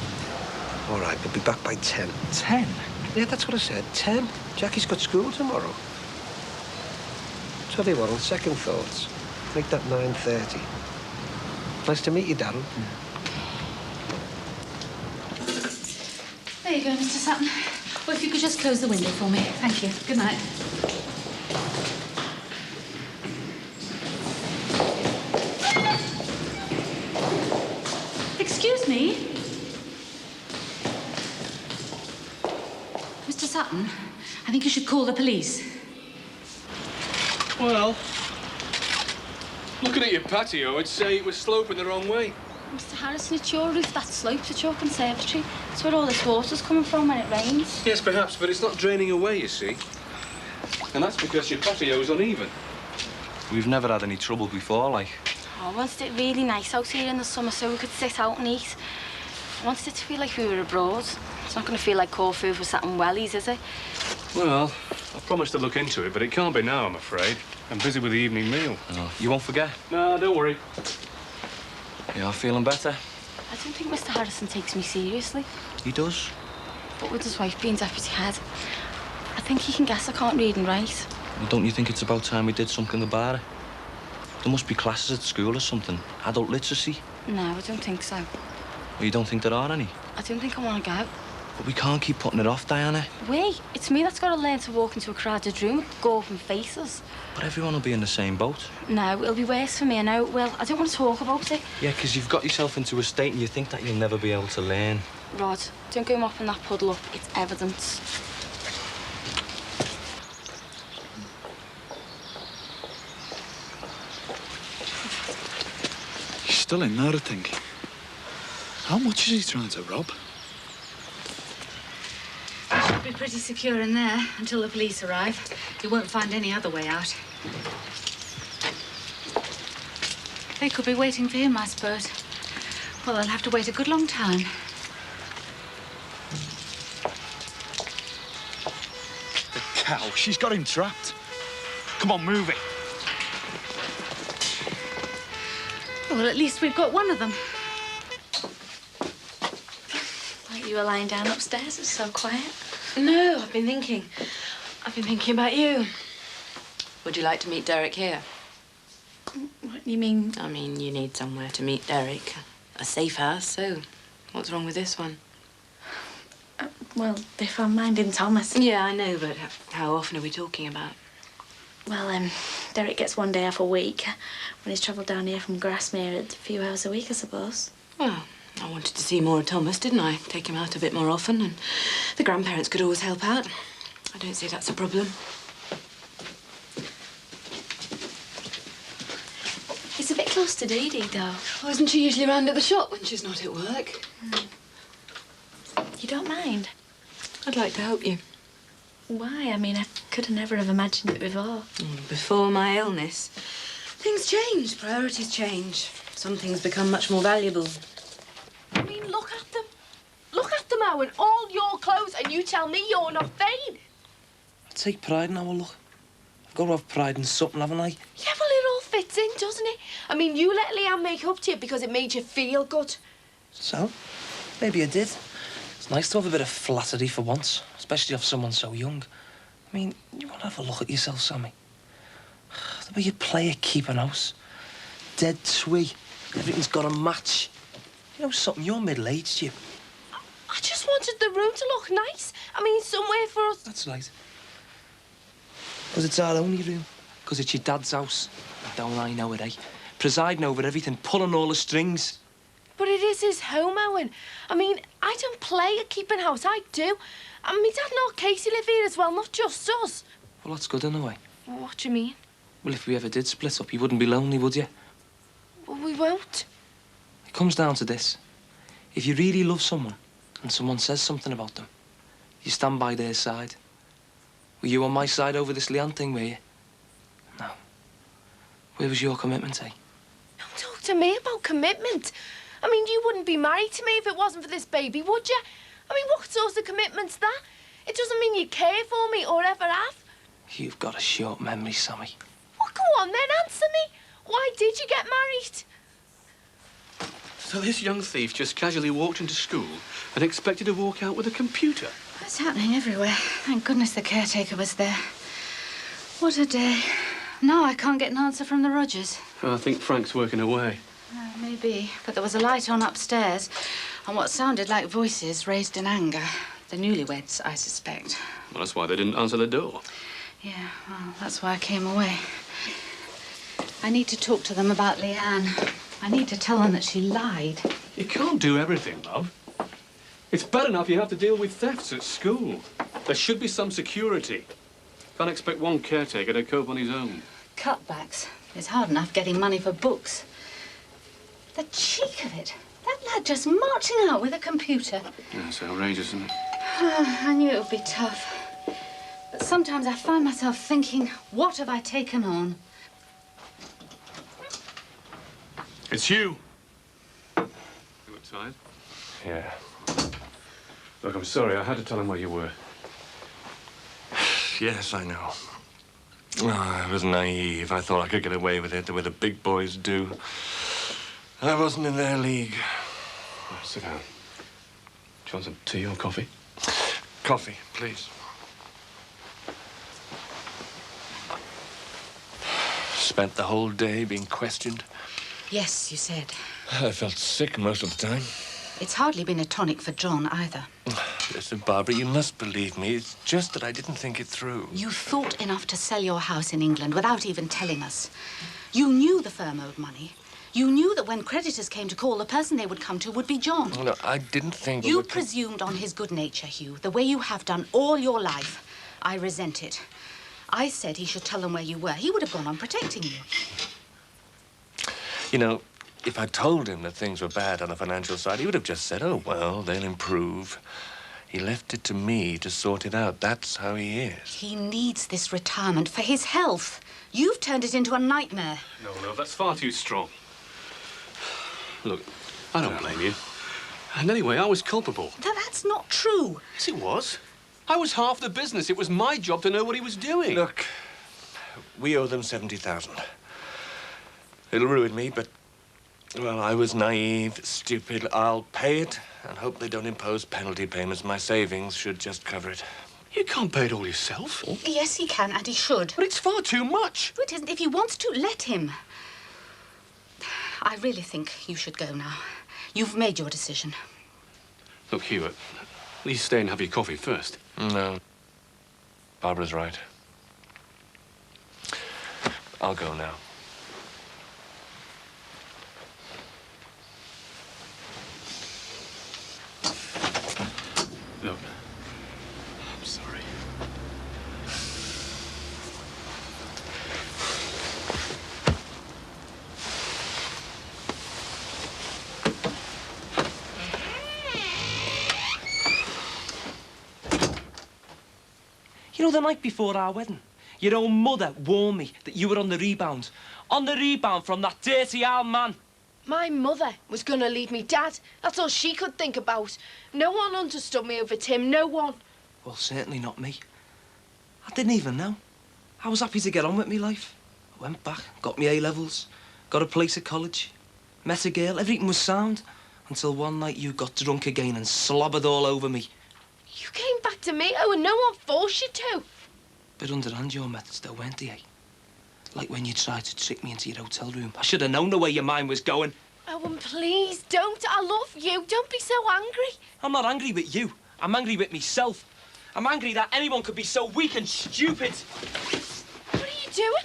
All right, we'll be back by 10. 10? Yeah, that's what I said, 10. Jackie's got school tomorrow. Tell you what, on second thoughts, make that 9:30. Nice to meet you, Darren. There you go, Mr. Sutton. Well, if you could just close the window for me. Thank you. Good night. Excuse me? Mr. Sutton, I think you should call the police. Well, looking at your patio, I'd say it was sloping the wrong way. Mr. Harrison, it's your roof that slopes at your conservatory. It's where all this water's coming from when it rains. Yes, perhaps, but it's not draining away, you see. And that's because your patio's uneven. We've never had any trouble before, like. Oh, I wanted it really nice out here in the summer so we could sit out and eat. I wanted it to feel like we were abroad. It's not going to feel like Corfu for satin wellies, is it? Well, I promised to look into it, but it can't be now, I'm afraid. I'm busy with the evening meal. Oh, you won't forget? No, don't worry. You are feeling better? I don't think Mr. Harrison takes me seriously. He does. But with his wife being deputy head, I think he can guess I can't read and write. Well, don't you think it's about time we did something about it? There must be classes at school or something. Adult literacy. No, I don't think so. Well, you don't think there are any? I don't think I want to go. But we can't keep putting it off, Diana. Wait, it's me that's got to learn to walk into a crowded room with gawping faces. But everyone will be in the same boat. No, it'll be worse for me, I know it will. I don't want to talk about it. Yeah, because you've got yourself into a state and you think that you'll never be able to learn. Rod, don't go mopping that puddle up. It's evidence. still in there, I think. How much is he trying to rob? Should be pretty secure in there until the police arrive. You won't find any other way out. They could be waiting for him, I suppose. Well, they'll have to wait a good long time. The cow, she's got him trapped. Come on, move it. Well, at least we've got one of them. Like you were lying down upstairs, it's so quiet. No, I've been thinking. I've been thinking about you. Would you like to meet Derek here? What do you mean? I mean, you need somewhere to meet Derek. A safe house, so what's wrong with this one? Well, if I'm minding Thomas. Yeah, I know, but how often are we talking about? Well, Derek gets one day off a week when he's travelled down here from Grasmere a few hours a week, I suppose. Well, I wanted to see more of Thomas, didn't I? Take him out a bit more often, and the grandparents could always help out. I don't see that's a problem. It's a bit close to Dee Dee, though. Oh, isn't she usually round at the shop when she's not at work? You don't mind? I'd like to help you. Why? I mean, I could have never have imagined it before. Before my illness, things change, priorities change. Some things become much more valuable. I mean, look at them. Look at them, Owen. All your clothes, and you tell me you're not vain. I take pride in our look. I've got to have pride in something, haven't I? Yeah, well, it all fits in, doesn't it? I mean, you let Leanne make up to you because it made you feel good. So, maybe I did. It's nice to have a bit of flattery for once, especially off someone so young. I mean, you want to have a look at yourself, Sammy. The way you play at keeping house. Dead twee. Everything's got a match. You know something, you're middle-aged, you. I just wanted the room to look nice. I mean, somewhere for us. That's right. Because it's our only room. Because it's your dad's house. Don't I know it, eh? Presiding over everything, pulling all the strings. But it is his home, Owen. I mean, I don't play at keeping house, I do. And my dad and old Casey live here as well, not just us. Well, that's good in a way. What do you mean? Well, if we ever did split up, you wouldn't be lonely, would you? Well, we won't. It comes down to this. If you really love someone and someone says something about them, you stand by their side. Were you on my side over this Leanne thing, were you? No. Where was your commitment, eh? Don't talk to me about commitment. I mean, you wouldn't be married to me if it wasn't for this baby, would you? I mean, what sort of commitment's that? It doesn't mean you care for me or ever have. You've got a short memory, Sammy. Well, go on then, answer me. Why did you get married? So this young thief just casually walked into school and expected to walk out with a computer? It's happening everywhere. Thank goodness the caretaker was there. What a day. Now I can't get an answer from the Rogers. I think Frank's working away. Maybe, but there was a light on upstairs and what sounded like voices raised in anger. The newlyweds, I suspect. Well, that's why they didn't answer the door. Yeah, well, that's why I came away. I need to talk to them about Leanne. I need to tell them that she lied. You can't do everything, love. It's bad enough you have to deal with thefts at school. There should be some security. Can't expect one caretaker to cope on his own. Cutbacks. It's hard enough getting money for books. The cheek of it. That lad just marching out with a computer. Yeah, it's outrageous, isn't it? I knew it would be tough. But sometimes I find myself thinking, what have I taken on? It's you. You look tired. Yeah. Look, I'm sorry. I had to tell him where you were. Yes, I know. Oh, I was naive. I thought I could get away with it the way the big boys do. I wasn't in their league. Oh, sit down. Do you want some tea or coffee? Coffee, please. Spent the whole day being questioned. Yes, you said. I felt sick most of the time. It's hardly been a tonic for John, either. Listen, Barbara, you must believe me. It's just that I didn't think it through. You thought enough to sell your house in England without even telling us. You knew the firm owed money. You knew that when creditors came to call, the person they would come to would be John. Oh, no, I didn't think... You presumed on his good nature, Hugh, the way you have done all your life. I resent it. I said he should tell them where you were. He would have gone on protecting you. You know, if I'd told him that things were bad on the financial side, he would have just said, oh, well, they'll improve. He left it to me to sort it out. That's how he is. He needs this retirement for his health. You've turned it into a nightmare. No, love, that's far too strong. Look, I don't blame you. And anyway, I was culpable. That's not true. Yes, it was. I was half the business. It was my job to know what he was doing. Look, we owe them 70,000. It'll ruin me, but, well, I was naive, stupid. I'll pay it and hope they don't impose penalty payments. My savings should just cover it. You can't pay it all yourself. Yes, he can, and he should. But it's far too much. No, it isn't. If he wants to, let him. I really think you should go now. You've made your decision. Look, Hewitt, at least stay and have your coffee first. No. Barbara's right. I'll go now. Look, I'm sorry. You know, the night before our wedding, your own mother warned me that you were on the rebound. On the rebound from that dirty old man. My mother was going to leave me dad. That's all she could think about. No one understood me over Tim, no one. Well, certainly not me. I didn't even know. I was happy to get on with me life. I went back, got me A-levels, got a place at college, met a girl, everything was sound, until one night you got drunk again and slobbered all over me. You came back to me, and no one forced you to. Bit underhand your methods, though, weren't they? Like when you tried to trick me into your hotel room. I should have known the way your mind was going. Oh, and please, don't. I love you. Don't be so angry. I'm not angry with you. I'm angry with myself. I'm angry that anyone could be so weak and stupid. What are you doing?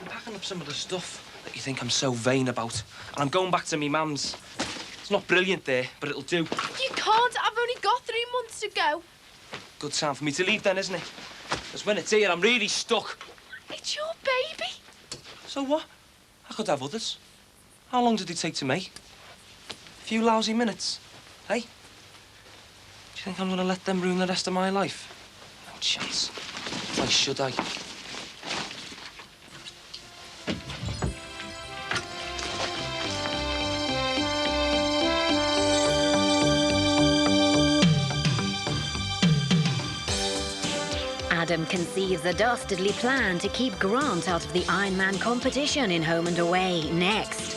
I'm packing up some of the stuff that you think I'm so vain about. And I'm going back to me mum's. It's not brilliant there, but it'll do. You can't. I've only got 3 months to go. Good time for me to leave then, isn't it? Because when it's here, I'm really stuck. It's your baby. So what? I could have others. How long did it take to make? A few lousy minutes, hey? Do you think I'm going to let them ruin the rest of my life? No chance. Why should I? Adam conceives a dastardly plan to keep Grant out of the Iron Man competition in Home and Away next.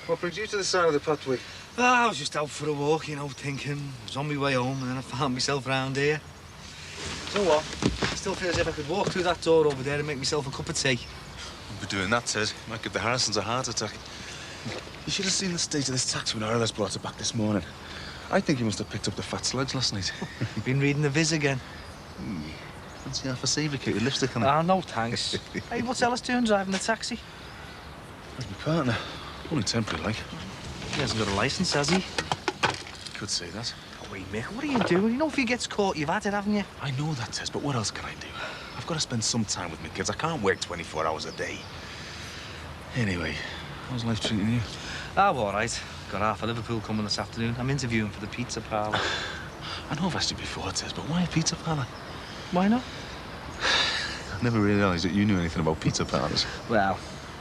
What brings you to the side of the pathway? I was just out for a walk, you know, thinking. I was on my way home and then I found myself round here. So what? I still feel as if I could walk through that door over there and make myself a cup of tea. Don't be doing that, Ted. Might give the Harrisons a heart attack. You should have seen the state of this taxi when Ireland's brought it back this morning. I think he must have picked up the fat sledge last night. You've been reading the Viz again. Fancy half a savory with lipstick on it? Ah, no thanks. Hey, what's Ellis doing driving the taxi? Where's my partner? Only temporary, like. He hasn't got a licence, has he? Could say that. way, Mick. What are you doing? You know if he gets caught, you've had it, haven't you? I know that, Tess, but what else can I do? I've got to spend some time with my kids. I can't work 24 hours a day. Anyway, how's life treating you? Ah, all right. Got half of Liverpool coming this afternoon. I'm interviewing for the pizza parlour. I know I've asked you before, Tess, but why a pizza parlour? Why not? I never realised that you knew anything about pizza parlours. Well,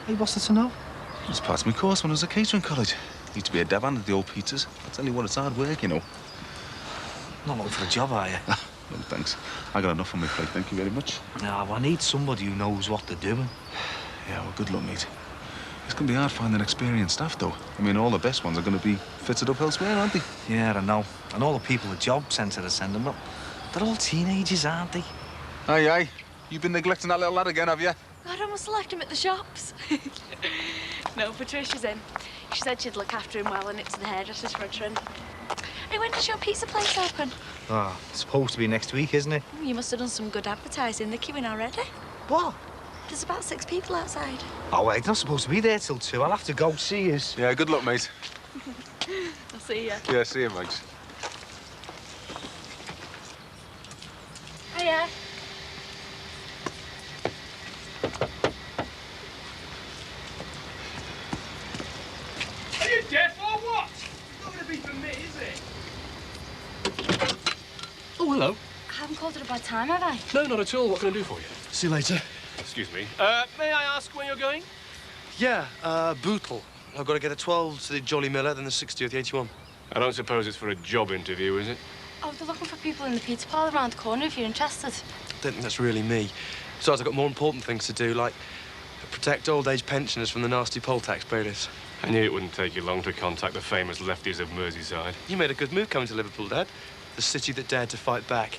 hey, what's there to know? It was part of my course when I was at catering college. Used to be a dev hand at the old pizzas. I tell you what, it's hard work, you know. Not looking for a job, are you? No, thanks. I got enough on my plate, thank you very much. No, I need somebody who knows what they're doing. Yeah, well, good luck, mate. It's going to be hard finding experienced staff, though. I mean, all the best ones are going to be fitted up elsewhere, aren't they? Yeah, I know. And all the people the job centre are sending up, they're all teenagers, aren't they? Aye, aye. You've been neglecting that little lad again, have you? God, I must have left him at the shops. No, Patricia's in. She said she'd look after him well and it's the hairdresser's for a trim. Hey, when does your pizza place open? Ah, it's supposed to be next week, isn't it? You must have done some good advertising. They're queuing already. What? There's about 6 people outside. Oh, wait, they're not supposed to be there till 2. I'll have to go see you. Yeah, good luck, mate. I'll see you. Yeah, see you, mate. Hiya. Are you deaf or what? It's not going to be for me, is it? Oh, hello. I haven't called it a bad time, have I? No, not at all. What can I do for you? See you later. Excuse me. May I ask where you're going? Yeah, Bootle. I've got to get a 12 to the Jolly Miller, then the 60 at the 81. I don't suppose it's for a job interview, is it? Oh, they're looking for people in the pizza parlour around the corner if you're interested. I don't think that's really me. Besides, I've got more important things to do, like protect old age pensioners from the nasty poll tax bailiffs. I knew it wouldn't take you long to contact the famous lefties of Merseyside. You made a good move coming to Liverpool, Dad. The city that dared to fight back.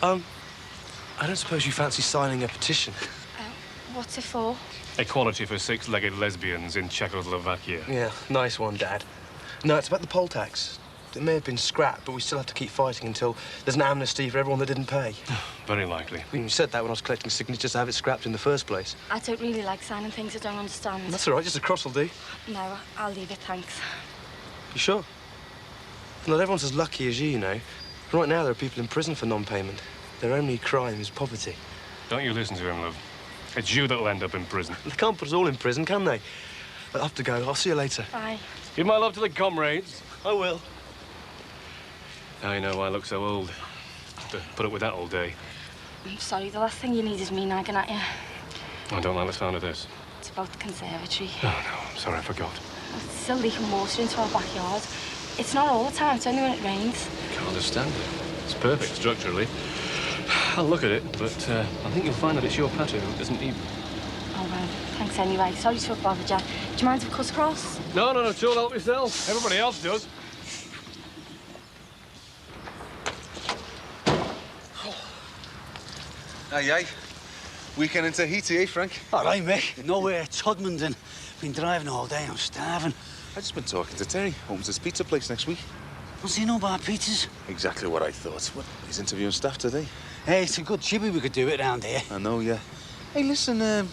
I don't suppose you fancy signing a petition? What's it for? Equality for six-legged lesbians in Czechoslovakia. Yeah, nice one, Dad. No, it's about the poll tax. It may have been scrapped, but we still have to keep fighting until there's an amnesty for everyone that didn't pay. Very likely. You said that when I was collecting signatures to have it scrapped in the first place. I don't really like signing things I don't understand. That's all right, just a cross will do. No, I'll leave it, thanks. You sure? Not everyone's as lucky as you know. Right now, there are people in prison for non-payment. Their only crime is poverty. Don't you listen to him, love. It's you that'll end up in prison. They can't put us all in prison, can they? I'll have to go. I'll see you later. Bye. Give my love to the comrades. I will. Now you know why I look so old. Have to put up with that all day. I'm sorry, the last thing you need is me nagging at you. I don't like the sound of this. It's about the conservatory. Oh, no, I'm sorry, I forgot. It's still leaking water into our backyard. It's not all the time, it's only when it rains. Can't understand it. It's perfect structurally. I'll look at it, but I think you'll find that it's your pattern that isn't even. Oh, well, thanks anyway. Sorry to have bothered you. Do you mind if I cut across? No, it's all help yourself. Everybody else does. Aye, aye. Weekend in Tahiti, eh, Frank? All right, Mick. Nowhere. Todmorden. Been driving all day. I'm starving. I've just been talking to Terry. Opens his pizza place next week. What's he know about pizzas? Exactly what I thought. What? He's interviewing staff today. Hey, it's a good jibby we could do it round here. I know, yeah. Hey, listen, we'll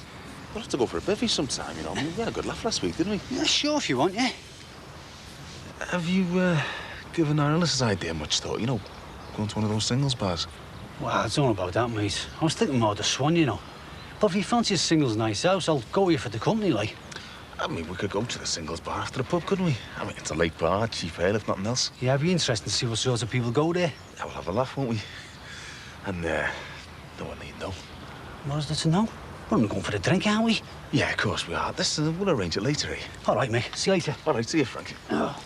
have to go for a bevy sometime, you know. I mean, we had a good laugh last week, didn't we? Yeah, sure, if you want, yeah. Have you, given Ireland's idea much thought? You know, going to one of those singles bars? Well, I don't know about that, mate. I was thinking more of the Swan, you know. But if you fancy a singles nice house, I'll go with you for the company, like. I mean, we could go to the singles bar after the pub, couldn't we? I mean, it's a late bar, cheap ale, if nothing else. Yeah, it'd be interesting to see what sorts of people go there. Yeah, we'll have a laugh, won't we? And, no one need know. What is there to know? We're only going for a drink, aren't we? Yeah, of course we are. Listen, we'll arrange it later, eh? All right, mate. See you later. All right, see you, Frank. Oh.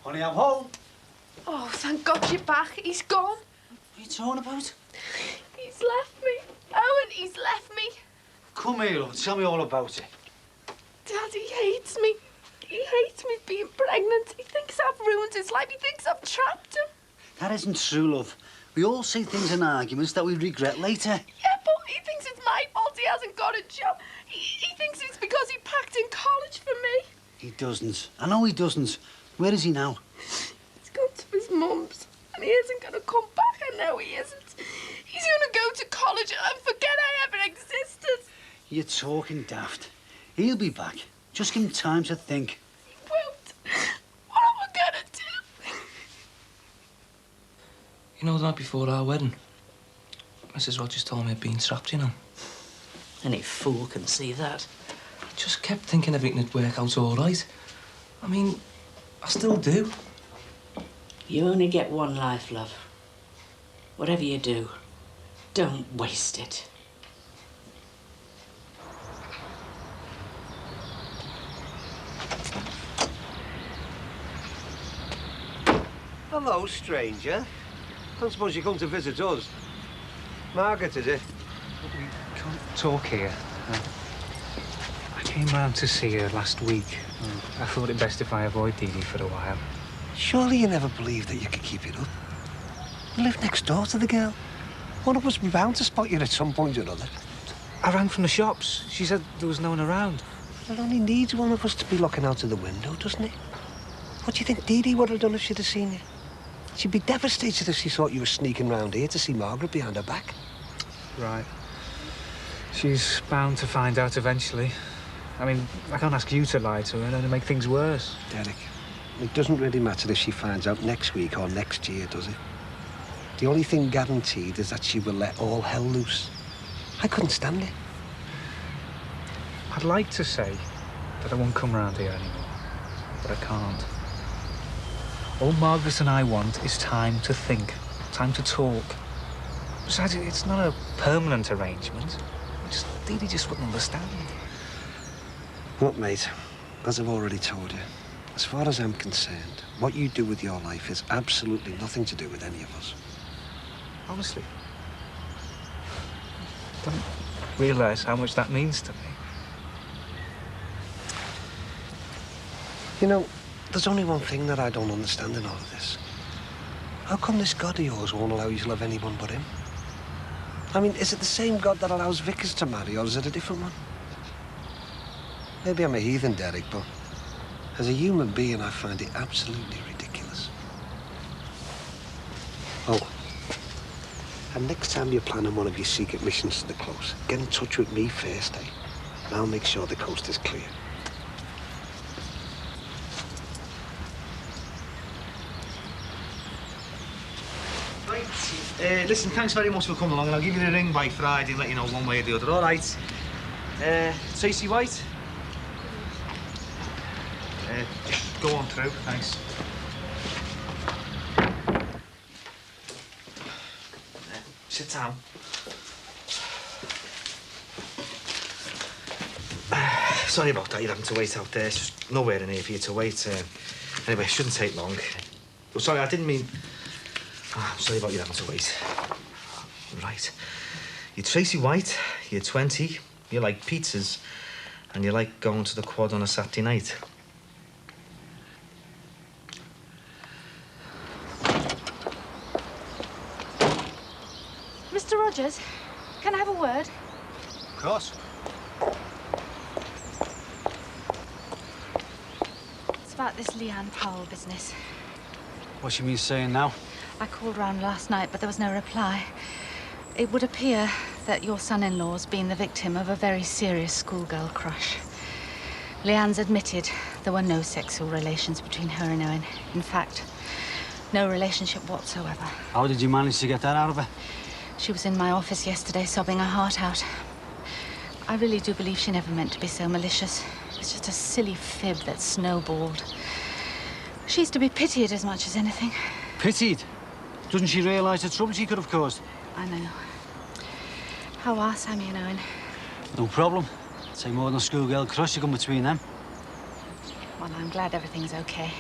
Honey, I'm home. Oh, thank God you're back. He's gone. What are you talking about? He's left me. Owen, he's left me. Come here, love. Tell me all about it. Daddy hates me. He hates me being pregnant. He thinks I've ruined his life. He thinks I've trapped him. That isn't true, love. We all say things in arguments that we regret later. Yeah, but he thinks it's my fault he hasn't got a job. He thinks it's because he packed in college for me. He doesn't. I know he doesn't. Where is he now? He's gone to his mum's, and he isn't going to come back. I know he isn't. He's going to go to college and forget I ever existed. You're talking daft. He'll be back. Just give him time to think. He You know, the night before our wedding, Mrs. Rogers told me I'd been trapped, you know. Any fool can see that. I just kept thinking everything would work out all right. I mean, I still do. You only get one life, love. Whatever you do, don't waste it. Hello, stranger. Don't suppose you come to visit us. Margaret, is it? We can't talk here. I came round to see her last week. I thought it best if I avoid Dee Dee for a while. Surely you never believed that you could keep it up. You live next door to the girl. One of us be bound to spot you at some point or another. I rang from the shops. She said there was no one around. It only needs one of us to be looking out of the window, doesn't it? What do you think Dee Dee would have done if she'd have seen you? She'd be devastated if she thought you were sneaking round here to see Margaret behind her back. Right. She's bound to find out eventually. I mean, I can't ask you to lie to her and only make things worse. Derek, it doesn't really matter if she finds out next week or next year, does it? The only thing guaranteed is that she will let all hell loose. I couldn't stand it. I'd like to say that I won't come round here anymore, but I can't. All Margaret and I want is time to think, time to talk. Besides, it's not a permanent arrangement. Dee Dee just wouldn't understand. Look, mate, as I've already told you, as far as I'm concerned, what you do with your life is absolutely nothing to do with any of us. Honestly. I don't realise how much that means to me. You know, there's only one thing that I don't understand in all of this. How come this God of yours won't allow you to love anyone but him? I mean, is it the same God that allows vicars to marry, or is it a different one? Maybe I'm a heathen, Derek, but as a human being, I find it absolutely ridiculous. Oh, and next time you're planning one of your secret missions to the close, get in touch with me first, eh? And I'll make sure the coast is clear. Right. Listen, thanks very much for coming along, and I'll give you the ring by Friday and let you know one way or the other, all right? Tracy White? Just go on through, thanks. Sit down. Sorry about that, you're having to wait out there. It's just nowhere in here for you to wait. Anyway, it shouldn't take long. Oh, sorry, I didn't mean... Oh, I'm sorry about you having to wait. Right. You're Tracy White, you're 20, you like pizzas, and you like going to the quad on a Saturday night. Mr. Rogers, can I have a word? Of course. It's about this Leanne Powell business. What's she been saying now? I called round last night, but there was no reply. It would appear that your son-in-law's been the victim of a very serious schoolgirl crush. Leanne's admitted there were no sexual relations between her and Owen. In fact, no relationship whatsoever. How did you manage to get that out of her? She was in my office yesterday, sobbing her heart out. I really do believe she never meant to be so malicious. It was just a silly fib that snowballed. She's to be pitied as much as anything. Pitied? Doesn't she realise the trouble she could have caused? I know. How are Sammy and Owen? No problem. Say more than a schoolgirl crush to come between them. Well, I'm glad everything's okay.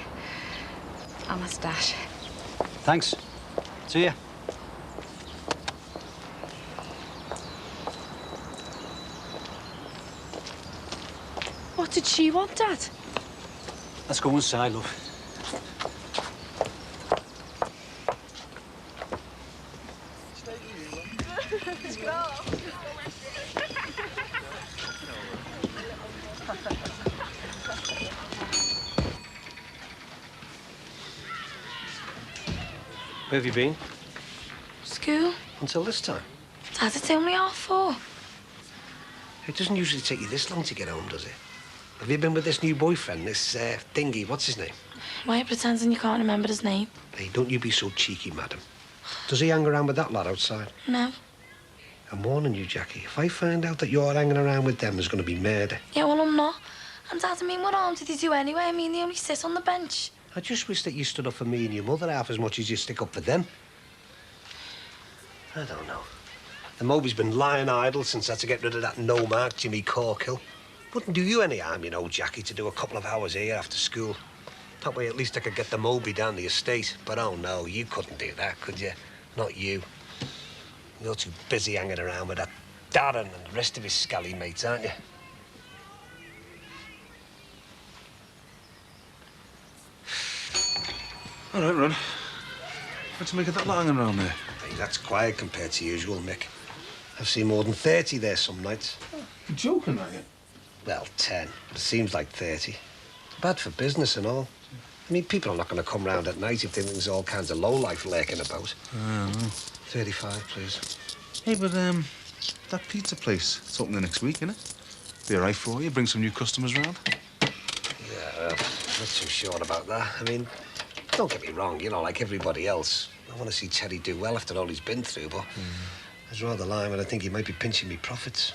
I must dash. Thanks. See ya. What did she want, Dad? Let's go inside, love. Let's go. Where have you been? School? Until this time? Dad, it's only 4:30. It doesn't usually take you this long to get home, does it? Have you been with this new boyfriend, this dingy, what's his name? Why are you pretending you can't remember his name? Hey, don't you be so cheeky, madam. Does he hang around with that lad outside? No. I'm warning you, Jackie. If I find out that you're hanging around with them, there's going to be murder. Yeah, well, I'm not. And Dad, I mean, what harm did he do anyway? I mean, they only sit on the bench. I just wish that you stood up for me and your mother half as much as you stick up for them. I don't know. The Moby's been lying idle since I had to get rid of that no-mark Jimmy Corkill. Wouldn't do you any harm, you know, Jackie, to do a couple of hours here after school. That way, at least I could get the Moby down the estate. But oh no, you couldn't do that, could you? Not you. You're too busy hanging around with that Darren and the rest of his scally mates, aren't you? All right, Ron. What's make it that long hanging around there? Hey, that's quiet compared to usual, Mick. I've seen more than 30 there some nights. You're joking, are you? Well, 10. It seems like 30. Bad for business and all. I mean, people are not going to come round at night if they think there's all kinds of lowlife lurking about. I know. 35, please. Hey, but, that pizza place, it's opening next week, innit? Be all right for you, bring some new customers round. Yeah, well, I'm not too sure about that. I mean, don't get me wrong, you know, like everybody else. I want to see Teddy do well after all he's been through, but I'd rather lie when I think he might be pinching me profits.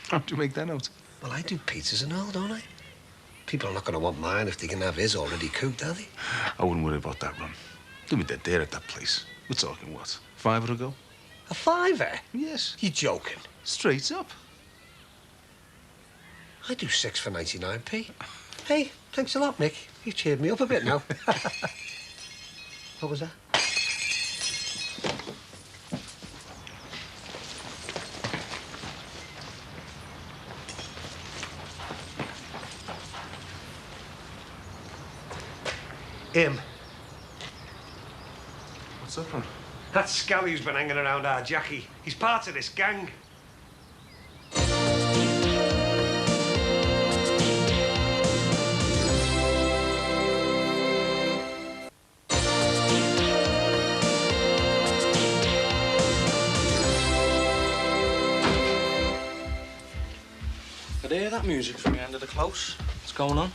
How'd you make that out? Well, I do pizzas and all, don't I? People are not going to want mine if they can have his already cooked, are they? I wouldn't worry about that, Ron. Do me dead there at that place. We're talking, what, £5 ago? A £5? Yes. You joking? Straight up. I do 6 for 99p. Hey, thanks a lot, Mick. You've cheered me up a bit now. What was that? Him. What's up, Ron? That scally who's been hanging around our Jackie. He's part of this gang. Could hear that music from the end of the close. What's going on?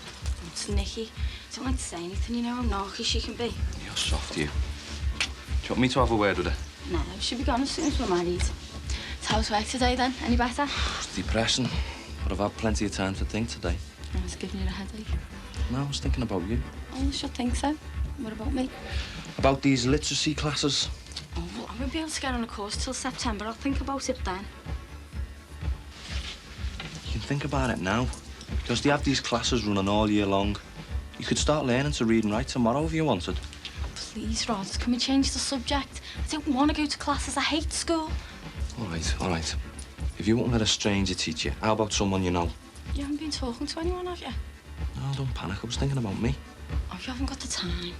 It's Nicky. Don't like to say anything, you know how naughty she can be. You're soft, you. Do you want me to have a word with her? No, she'll be gone as soon as we're married. So how's work today, then? Any better? It's depressing, but I've had plenty of time to think today. I was giving you a headache. No, I was thinking about you. Oh, I should think so. What about me? About these literacy classes. Oh, well, I won't be able to get on a course till September. I'll think about it then. You can think about it now, because they have these classes running all year long. You could start learning to read and write tomorrow if you wanted. Please, Rod, can we change the subject? I don't want to go to classes. I hate school. All right, all right. If you won't let a stranger teach you, how about someone you know? You haven't been talking to anyone, have you? No, don't panic. I was thinking about me. Oh, you haven't got the time.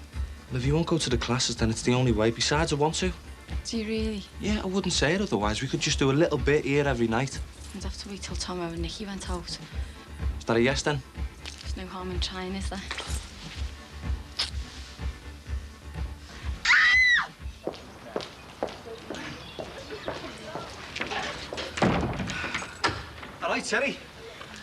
Well, if you won't go to the classes, then it's the only way. Besides, I want to. Do you really? Yeah, I wouldn't say it otherwise. We could just do a little bit here every night. I'd have to wait till Tomo and Nicky went out. Is that a yes, then? There's no harm in trying, is there? All right, Terry.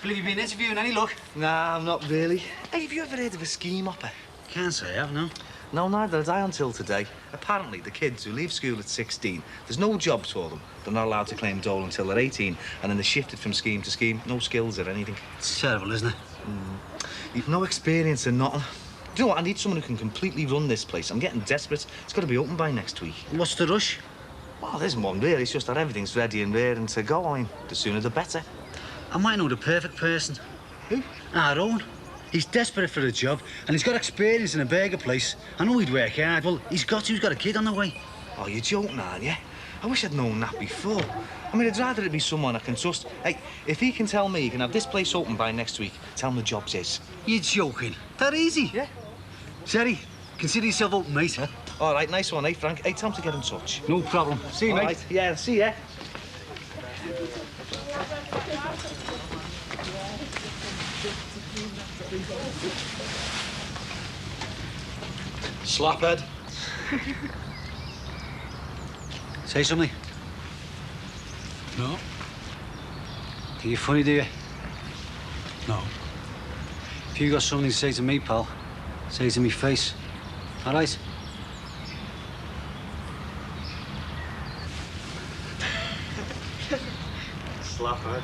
Believe you've been interviewing any luck? Nah, I'm not really. Hey, have you ever heard of a scheme hopper? Can't say I have, no. No, neither had I until today. Apparently, the kids who leave school at 16, there's no jobs for them. They're not allowed to claim dole until they're 18, and then they're shifted from scheme to scheme. No skills or anything. It's terrible, isn't it? You've no experience in nothing. Do you know what? I need someone who can completely run this place. I'm getting desperate. It's got to be open by next week. What's the rush? Well, there isn't one really. It's just that everything's ready and raring to go. I mean, the sooner the better. I might know the perfect person. Who? Our own. He's desperate for a job, and he's got experience in a burger place. I know he'd work hard. Well, he's got a kid on the way. Oh, you're joking, aren't you? I wish I'd known that before. I mean, I'd rather it be someone I can trust. Hey, if he can tell me he can have this place open by next week, tell him the job's his. You're joking. That easy? Yeah. Terry, consider yourself open, mate. Huh? All right, nice one, eh, Frank? Hey, tell him to get in touch. No problem. See you, All mate. right. Yeah, see ya. Slaphead. Say something. No. Think you're funny, do you? No. If you got something to say to me, pal, say it to me face. All right? last laugh, eh?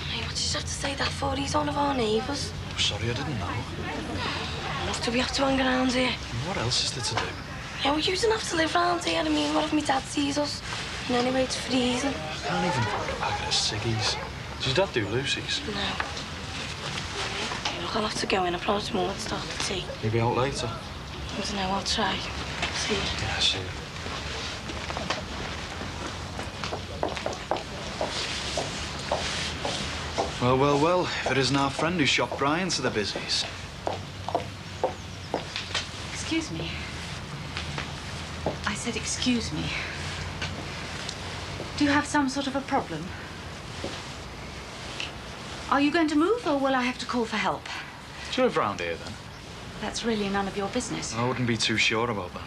Hey, what did you have to say that for? He's one of our neighbours. Oh, sorry, I didn't know. What do we have to hang around here? What else is there to do? Yeah, we used to have to live round here. I mean, what if my dad sees us? And anyway, it's freezing. I can't even find a packet of ciggies. Does your dad do Lucy's? No. Look, I'll have to go in. I promised Mum I'd start the tea. Maybe out later. I don't know, I'll try. See you. Yeah, see you. Well, well, well. If it isn't our friend who shot Brian to the busies. Excuse me. I said excuse me. Do you have some sort of a problem? Are you going to move, or will I have to call for help? Do you live round here, then? That's really none of your business. I wouldn't be too sure about that.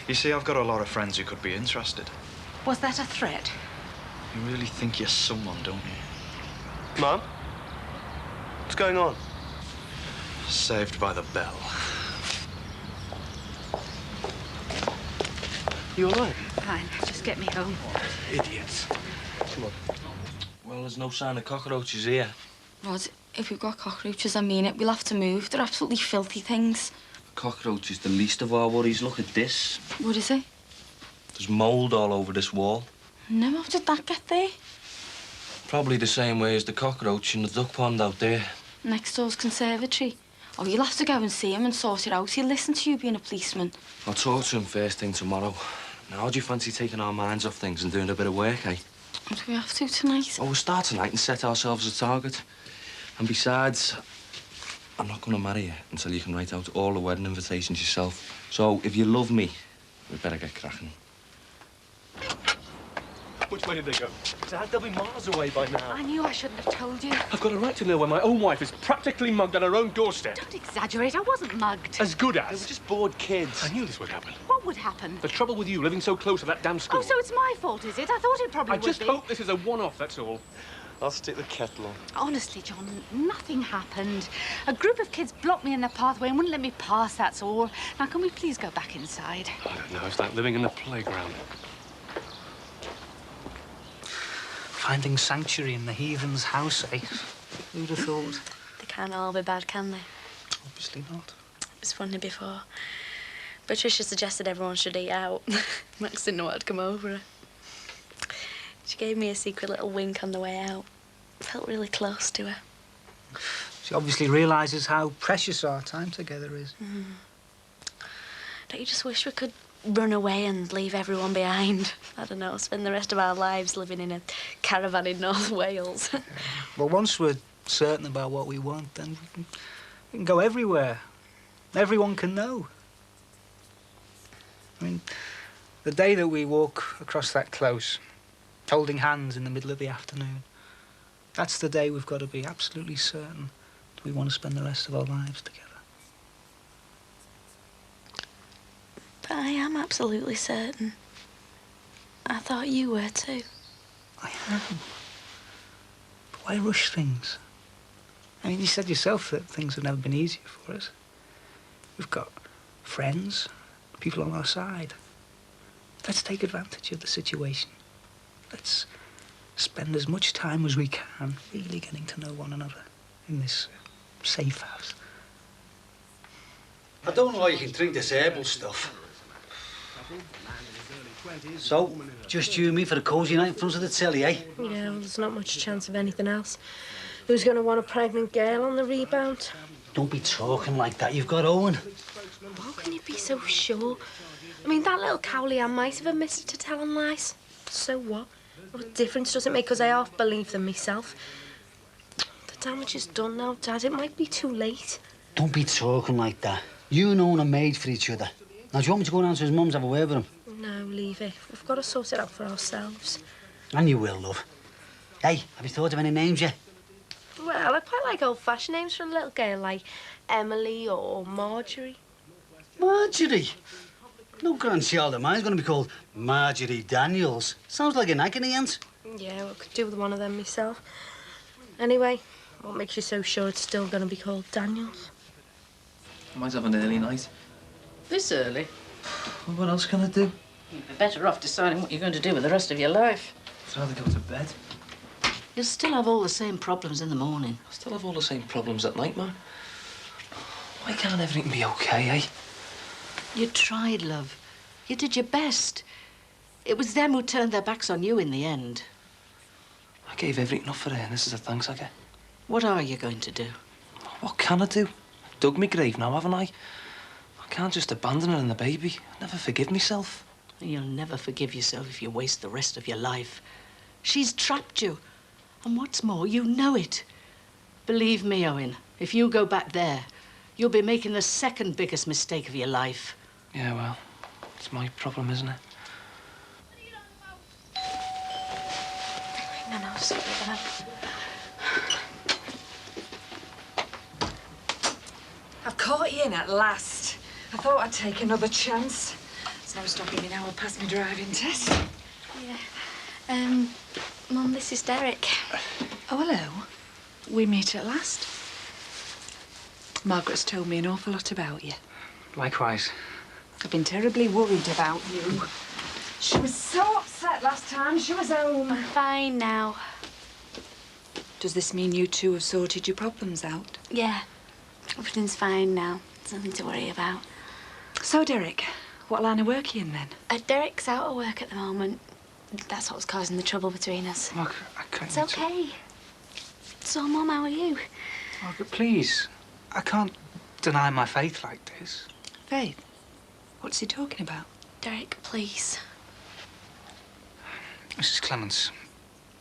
You see, I've got a lot of friends who could be interested. Was that a threat? You really think you're someone, don't you? Mum? What's going on? Saved by the bell. You all right? Fine, just get me home. Idiots. Come on. Well, there's no sign of cockroaches here. Rod, if we've got cockroaches, I mean it, we'll have to move. They're absolutely filthy things. Cockroach is the least of our worries. Look at this. What is it? There's mould all over this wall. No, how did that get there? Probably the same way as the cockroach in the duck pond out there. Next door's conservatory. Oh, you'll have to go and see him and sort it out. He'll listen to you being a policeman. I'll talk to him first thing tomorrow. Now, how do you fancy taking our minds off things and doing a bit of work, eh? What do we have to tonight? Oh, we'll start tonight and set ourselves a target. And besides, I'm not going to marry you until you can write out all the wedding invitations yourself. So, if you love me, we better get cracking. Which way did they go? Dad, they'll be miles away by now. I knew I shouldn't have told you. I've got a right to know when my own wife is practically mugged on her own doorstep. Don't exaggerate. I wasn't mugged. As good as. They were just bored kids. I knew this would happen. What would happen? The trouble with you living so close to that damn school. Oh, so it's my fault, is it? I thought it probably I would just be. hope this is a one-off, that's all. I'll stick the kettle on. Honestly, John, nothing happened. A group of kids blocked me in the pathway and wouldn't let me pass, that's all. Now, can we please go back inside? I don't know. It's like living in the playground. Finding sanctuary in the heathen's house, eh? Who'd have thought? They can't all be bad, can they? Obviously not. It was funny before. Patricia suggested everyone should eat out. Max didn't know what had come over her. She gave me a secret little wink on the way out. Felt really close to her. She obviously realises how precious our time together is. Mm. Don't you just wish we could run away and leave everyone behind? I don't know, spend the rest of our lives living in a caravan in North Wales. Well, once we're certain about what we want, then we can go everywhere. Everyone can know. I mean, the day that we walk across that close, holding hands in the middle of the afternoon, that's the day we've got to be absolutely certain that we want to spend the rest of our lives together. But I am absolutely certain. I thought you were too. I am. But why rush things? I mean, you said yourself that things have never been easier for us. We've got friends, people on our side. Let's take advantage of the situation. Let's spend as much time as we can really getting to know one another in this safe house. I don't know how you can drink this herbal stuff. So, just you and me for a cosy night in front of the telly, eh? Yeah, well, there's not much chance of anything else. Who's going to want a pregnant girl on the rebound? Don't be talking like that. You've got Owen. How can you be so sure? I mean, that little cowley Ann might have admitted to telling lies. So what? What difference does it make? Because I half believe them myself. The damage is done now, Dad. It might be too late. Don't be talking like that. You and Owen are made for each other. Now, do you want me to go down to his mum's and have a word with him? No, leave it. We've got to sort it out for ourselves. And you will, love. Hey, have you thought of any names yet? Well, I quite like old-fashioned names for a little girl, like Emily or Marjorie. Marjorie? No grandchild of mine's going to be called Marjorie Daniels. Sounds like an agony aunt. Yeah, well, I could do with one of them myself. Anyway, what makes you so sure it's still going to be called Daniels? I might have an early night. This early? Well, what else can I do? You'd be better off deciding what you're going to do with the rest of your life. I'd rather go to bed. You'll still have all the same problems in the morning. I still have all the same problems at night, man. Why can't everything be okay, eh? You tried, love. You did your best. It was them who turned their backs on you in the end. I gave everything up for her, and this is the thanks I get. What are you going to do? What can I do? Dug me grave now, haven't I? I can't just abandon her and the baby. I'll never forgive myself. You'll never forgive yourself if you waste the rest of your life. She's trapped you. And what's more, you know it. Believe me, Owen, if you go back there, you'll be making the second biggest mistake of your life. Yeah, well, it's my problem, isn't it? No, sorry, Dad. I've caught you in at last. I thought I'd take another chance. There's no stopping me now. I'll pass my driving test. Yeah. Mum, this is Derek. Oh, hello. We meet at last. Margaret's told me an awful lot about you. Likewise. I've been terribly worried about you. She was so upset last time she was home. I'm fine now. Does this mean you two have sorted your problems out? Yeah. Everything's fine now. There's nothing to worry about. So, Derek, what line of work are you in then? Derek's out of work at the moment. That's what's causing the trouble between us. Look, I can't... It's okay. So, Mum, how are you? Margaret, please. I can't deny my faith like this. Faith? What's he talking about? Derek, please. Mrs. Clements,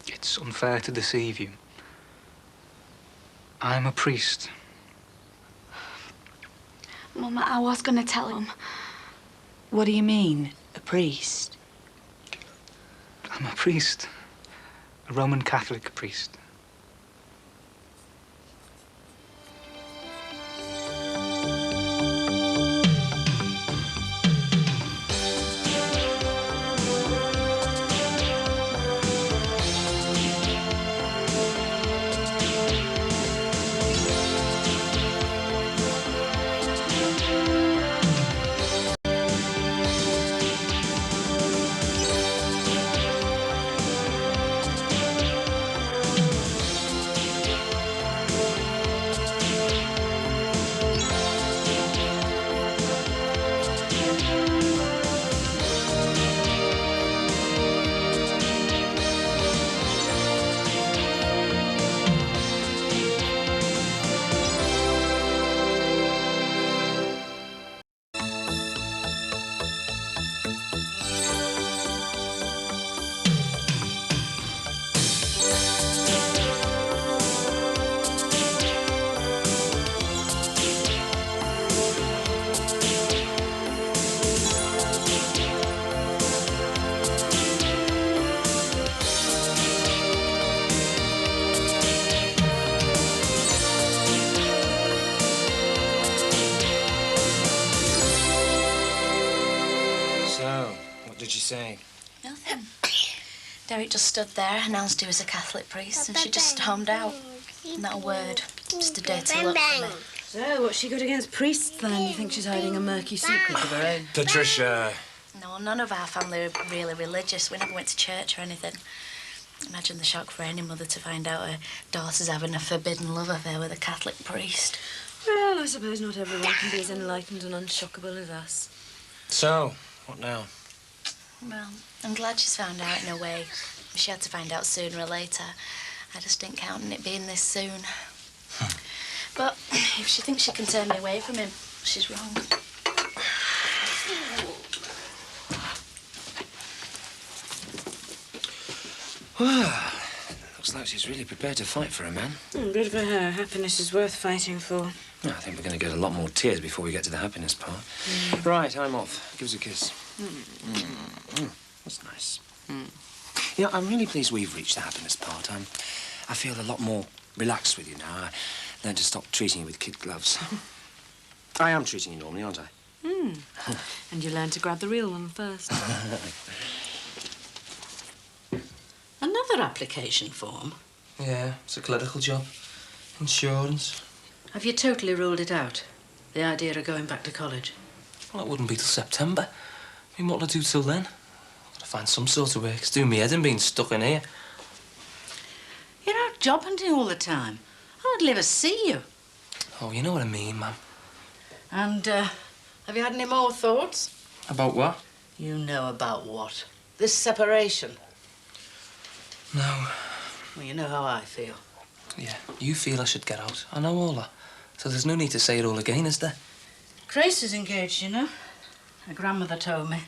it's unfair to deceive you. I'm a priest. Mum, I was going to tell him. What do you mean, a priest? I'm a priest. A Roman Catholic priest. Say? Nothing. Derek just stood there, announced he was a Catholic priest, and she just stormed out. Not a word. Just a dirty look from me. So, what's she got against priests, then? You think she's hiding a murky secret of her own? Patricia! No, none of our family are really religious. We never went to church or anything. Imagine the shock for any mother to find out her daughter's having a forbidden love affair with a Catholic priest. Well, I suppose not everyone can be as enlightened and unshockable as us. So, what now? Well, I'm glad she's found out in a way. She had to find out sooner or later. I just didn't count on it being this soon. But if she thinks she can turn me away from him, she's wrong. Well, looks like she's really prepared to fight for a man. Good for her. Happiness is worth fighting for. I think we're going to get a lot more tears before we get to the happiness part. Right, I'm off. Give us a kiss. That's nice. You know, I'm really pleased we've reached the happiness part. I feel a lot more relaxed with you now. I learned to stop treating you with kid gloves. I am treating you normally, aren't I? And you learn to grab the real one first. Another application form? Yeah, it's a clerical job. Insurance. Have you totally ruled it out? The idea of going back to college? Well, it wouldn't be till September. I mean, what'll I do till then? find some sort of work. It's doing me head in being stuck in here. You're out job hunting all the time. I hardly ever see you. Oh, you know what I mean, Mum. And, have you had any more thoughts? About what? You know about what? This separation. No. Well, you know how I feel. Yeah, you feel I should get out. I know all that. So there's no need to say it all again, is there? Grace is engaged, you know. Her grandmother told me.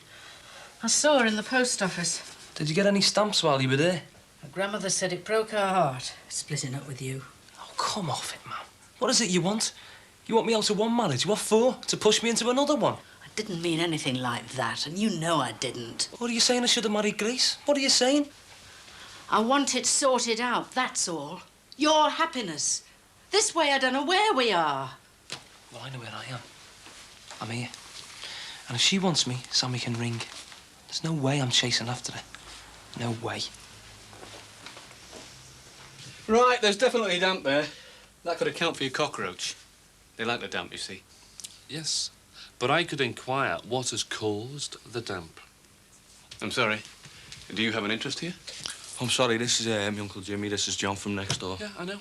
I saw her in the post office. Did you get any stamps while you were there? Her grandmother said it broke her heart, splitting up with you. Oh, come off it, Mum. What is it you want? You want me out of one marriage? What for? To push me into another one? I didn't mean anything like that, and you know I didn't. What are you saying? I should have married Grace? What are you saying? I want it sorted out, that's all. Your happiness. This way I don't know where we are. Well, I know where I am. I'm here. And if she wants me, Sammy can ring. There's no way I'm chasing after her. No way. Right, there's definitely damp there. That could account for your cockroach. They like the damp, you see. Yes, but I could inquire what has caused the damp. I'm sorry. Do you have an interest here? I'm sorry, this is my Uncle Jimmy. This is John from next door. Yeah, I know.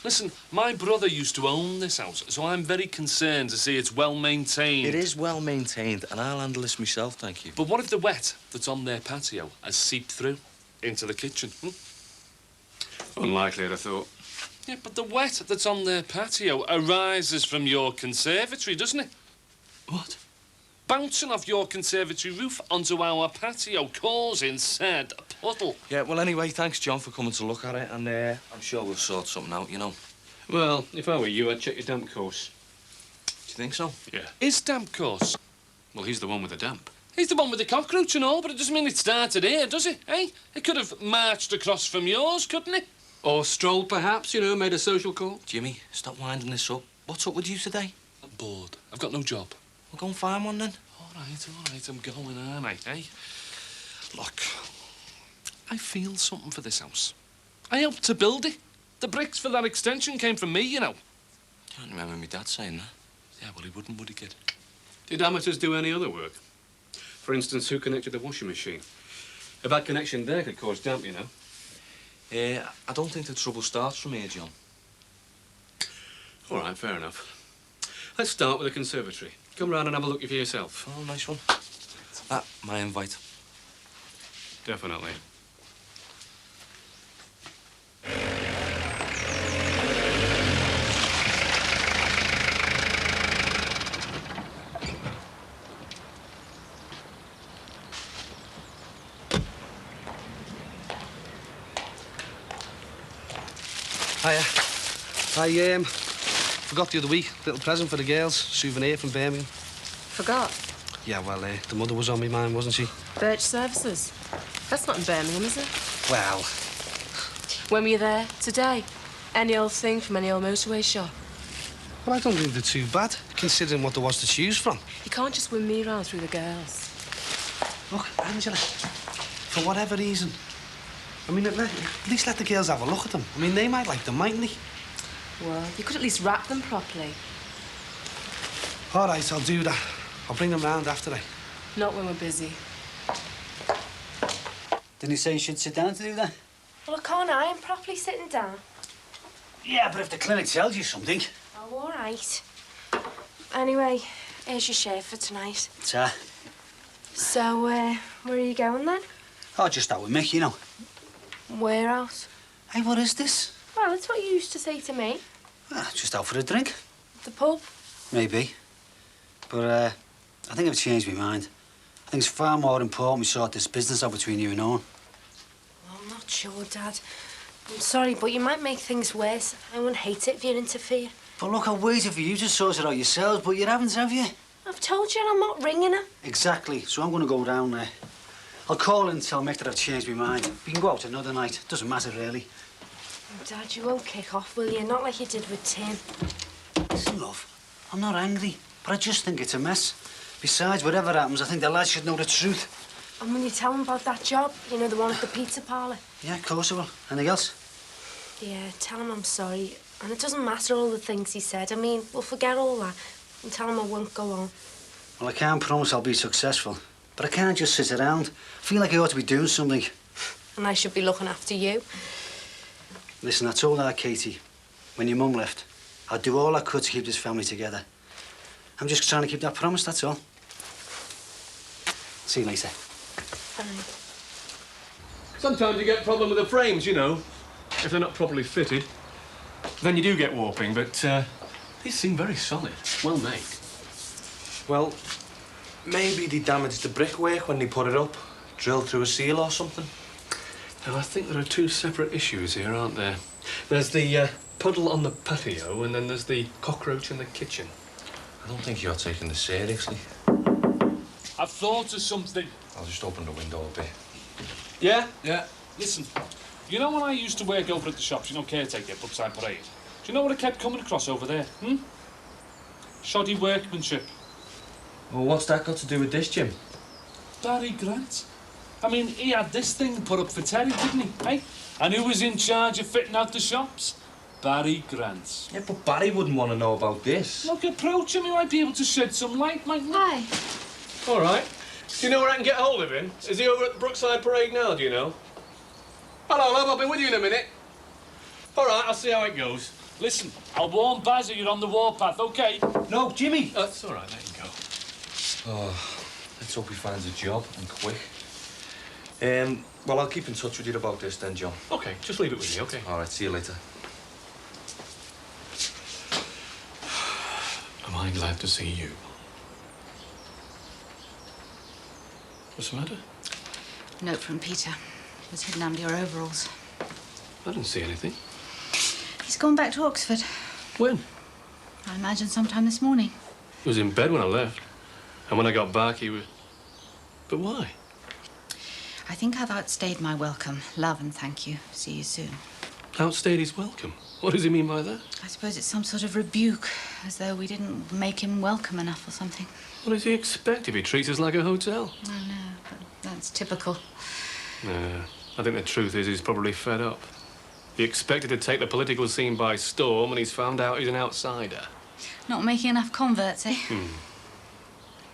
Listen, my brother used to own this house, so I'm very concerned to see it's well maintained. It is well maintained, and I'll handle this myself, thank you. But what if the wet that's on their patio has seeped through into the kitchen? Unlikely, I'd have thought. Yeah, but the wet that's on their patio arises from your conservatory, doesn't it? What? Bouncing off your conservatory roof onto our patio, causing said puddle. Yeah, well, anyway, thanks, John, for coming to look at it, and I'm sure we'll sort something out, you know. Well, if I were you, I'd check your damp course. Do you think so? Yeah. Is damp course? Well, he's the one with the damp. He's the one with the cockroach and all, but it doesn't mean it started here, does it, eh? It could have marched across from yours, couldn't it? Or strolled, perhaps, you know, made a social call. Jimmy, stop winding this up. What's up with you today? I'm bored. I've got no job. We'll go and find one, then. All right, I'm going, aren't I, eh? Look, I feel something for this house. I helped to build it. The bricks for that extension came from me, you know. I can't remember my dad saying that. Yeah, well, he wouldn't, would he, kid? Did amateurs do any other work? For instance, who connected the washing machine? A bad connection there could cause damp, you know. I don't think the trouble starts from here, John. All right, fair enough. Let's start with the conservatory. Come round and have a look for yourself. Oh, nice one. My invite. Definitely. Hiya. I forgot the other week. Little present for the girls. Souvenir from Birmingham. Forgot. Yeah, well, the mother was on my mind, wasn't she? Birch Services. That's not in Birmingham, is it? Well, When were you there? Today? Any old thing from any old motorway shop? well, I don't think they're too bad, considering what there was to choose from. You can't just win me round through the girls. Look, Angela, for whatever reason, I mean, at least let the girls have a look at them. I mean, they might like them, mightn't they? Well, you could at least wrap them properly. All right, I'll do that. I'll bring them round after I... Not when we're busy. Didn't he say you should sit down to do that? Well, can't I? I'm properly sitting down. Yeah, but if the clinic tells you something... Oh, all right. Anyway, here's your shave for tonight. Ta. So, where are you going then? Oh, just out with Mick, you know. Where else? Hey, what is this? Well, it's what you used to say to me. Just out for a drink. The pub. Maybe. But, I think I've changed my mind. I think it's far more important we sort this business out between you and Owen. Well, I'm not sure, Dad. I'm sorry, but you might make things worse. I wouldn't hate it if you interfere. But look, I waited for you to sort it out yourselves, but you haven't, have you? I've told you I'm not ringing her. Exactly. So I'm going to go down there. I'll call and tell Mick that I've changed my mind. We can go out another night. Doesn't matter, really. Dad, you won't kick off, will you? Not like you did with Tim. Listen, love, I'm not angry, but I just think it's a mess. Besides, whatever happens, I think the lads should know the truth. And when you tell him about that job, you know, the one at the pizza parlour? Yeah, of course I will. Anything else? Yeah, tell him I'm sorry. And it doesn't matter all the things he said. I mean, we'll forget all that and tell him I won't go on. Well, I can't promise I'll be successful, But I can't just sit around. I feel like I ought to be doing something. And I should be looking after you. Listen, I told her, Katie, when your mum left, I'd do all I could to keep this family together. I'm just trying to keep that promise, that's all. See you later. Bye. Sometimes you get a problem with the frames, you know, if they're not properly fitted. Then you do get warping, but these seem very solid, well made. Well, maybe they damaged the brickwork when they put it up, drilled through a seal or something. Now, I think there are two separate issues here, aren't there? There's the puddle on the patio, and then there's the cockroach in the kitchen. I don't think you're taking this seriously. I've thought of something. I'll just open the window a bit. Yeah? Yeah. Listen, you know when I used to work over at the shops, you know, caretaker, Brookside Parade? Do you know what I kept coming across over there, Shoddy workmanship. Well, what's that got to do with this, Jim? Barry Grant. I mean, he had this thing put up for Terry, didn't he, eh? And who was in charge of fitting out the shops? Barry Grant. Yeah, but Barry wouldn't want to know about this. Look, approach him, he might be able to shed some light, mightn't he? Hi. All right. Do you know where I can get hold of him? Is he over at the Brookside Parade now, do you know? Hello, love, I'll be with you in a minute. All right, I'll see how it goes. Listen, I'll warn Baz that you're on the warpath, OK? No, Jimmy! That's all right, let him go. Oh, let's hope he finds a job, and quick. Well, I'll keep in touch with you about this then, John. OK, just leave it with me, OK? All right, see you later. Am I glad to see you? What's the matter? Note from Peter. It was hidden under your overalls. I didn't see anything. He's gone back to Oxford. When? I imagine sometime this morning. He was in bed when I left. And when I got back, he was... But why? I think I've outstayed my welcome. Love and thank you. See you soon. Outstayed his welcome? What does he mean by that? I suppose it's some sort of rebuke, as though we didn't make him welcome enough or something. What does he expect if he treats us like a hotel? I know, but that's typical. I think the truth is he's probably fed up. He expected to take the political scene by storm, and he's found out he's an outsider. Not making enough converts, eh?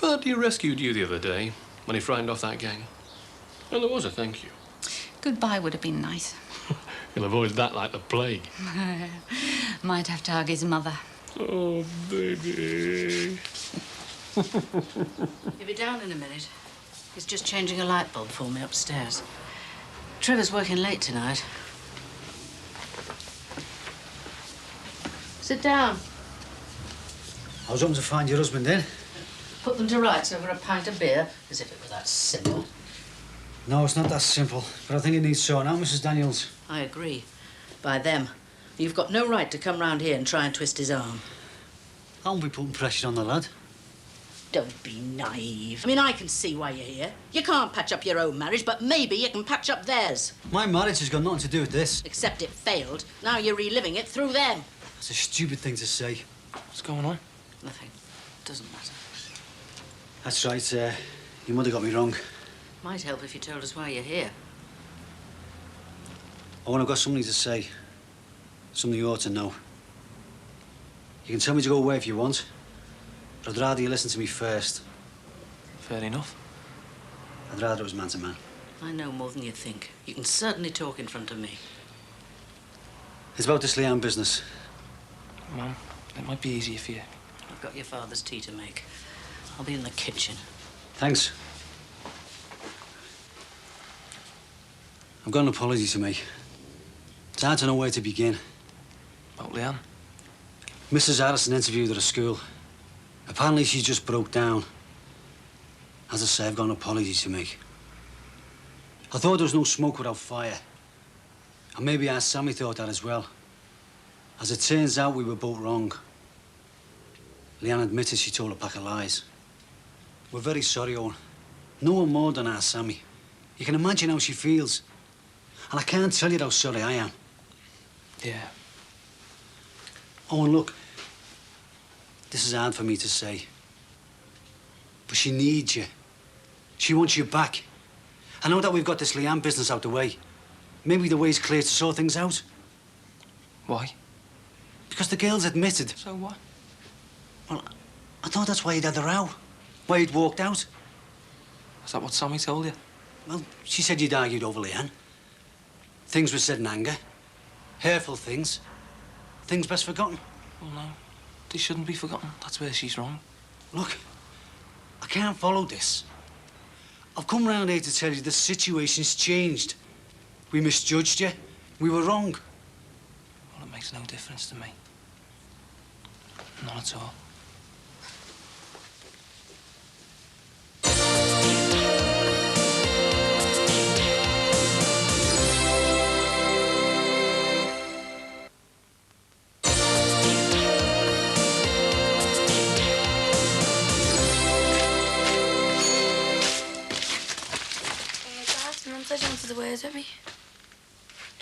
But he rescued you the other day, when he frightened off that gang. And there was a thank you. Goodbye would have been nice. He'll avoid that like the plague. Might have to hug his mother. Oh, baby. He'll be down in a minute. He's just changing a light bulb for me upstairs. Trevor's working late tonight. Sit down. I was hoping to find your husband in. Put them to rights over a pint of beer, as if it were that simple. No, it's not that simple, but I think it needs sorting out, Mrs. Daniels. I agree. By them. You've got no right to come round here and try and twist his arm. I won't be putting pressure on the lad. Don't be naive. I mean, I can see why you're here. You can't patch up your own marriage, but maybe you can patch up theirs. My marriage has got nothing to do with this. Except it failed. Now you're reliving it through them. It's a stupid thing to say. What's going on? Nothing. Doesn't matter. That's right, your mother got me wrong. Might help if you told us why you're here. Owen, I've got something to say. Something you ought to know. You can tell me to go away if you want, but I'd rather you listen to me first. Fair enough. I'd rather it was man to man. I know more than you think. You can certainly talk in front of me. It's about this Leanne business. Mum, it might be easier for you. I've got your father's tea to make. I'll be in the kitchen. Thanks. I've got an apology to make. It's hard to know where to begin. About Leanne? Mrs. Harrison interviewed her at school. Apparently she just broke down. As I say, I've got an apology to make. I thought there was no smoke without fire. And maybe our Sammy thought that as well. As it turns out, we were both wrong. Leanne admitted she told a pack of lies. We're very sorry, Owen. No one more than our Sammy. You can imagine how she feels. And I can't tell you how sorry I am. Yeah. Owen, look. This is hard for me to say. But she needs you. She wants you back. I know that we've got this Leanne business out the way. Maybe the way's clear to sort things out. Why? Because the girl's admitted. So what? Well, I thought that's why he'd had the row. Why he'd walked out. Is that what Sammy told you? Well, she said you'd argued over Leanne. Things were said in anger. Hurtful things. Things best forgotten. Well, no. They shouldn't be forgotten. That's where she's wrong. Look, I can't follow this. I've come round here to tell you the situation's changed. We misjudged you. We were wrong. Well, it makes no difference to me. Not at all. Mum said you wanted to wear with me.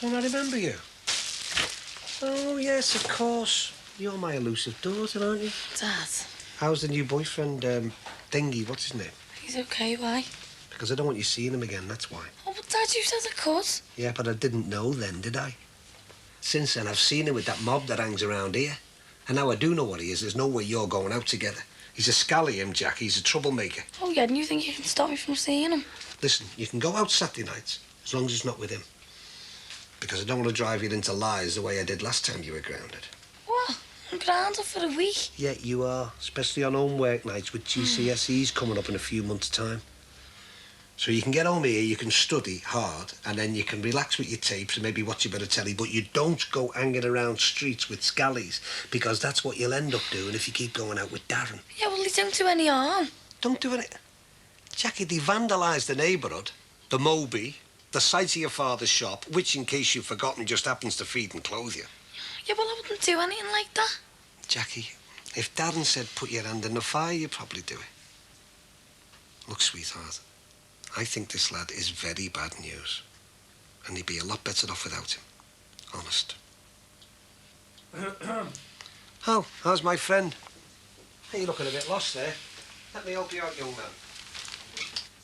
Don't I remember you? Oh, yes, of course. You're my elusive daughter, aren't you? Dad. How's the new boyfriend, Dingy? What's his name? He's okay, why? Because I don't want you seeing him again, that's why. Oh, but Dad, you said I could. Yeah, but I didn't know then, did I? Since then, I've seen him with that mob that hangs around here. And now I do know what he is. There's no way you're going out together. He's a scally, him, Jack. He's a troublemaker. Oh, yeah, and you think you can stop me from seeing him? Listen, you can go out Saturday nights, as long as it's not with him. Because I don't want to drive you into lies the way I did last time you were grounded. What? I'm grounded for a week. Yeah, you are, especially on homework nights with GCSEs coming up in a few months' time. So you can get home here, you can study hard, and then you can relax with your tapes and maybe watch a bit of telly, but you don't go hanging around streets with scallies, because that's what you'll end up doing if you keep going out with Darren. Yeah, well, he don't do any harm. Don't do any... Jackie, they vandalised the neighbourhood, the Moby, the site of your father's shop, which, in case you've forgotten, just happens to feed and clothe you. Yeah, well, I wouldn't do anything like that. Jackie, if Darren said put your hand in the fire, you'd probably do it. Look, sweetheart, I think this lad is very bad news. And he'd be a lot better off without him. Honest. Oh, how's my friend? Hey, you're looking a bit lost there. Let me help you out, young man.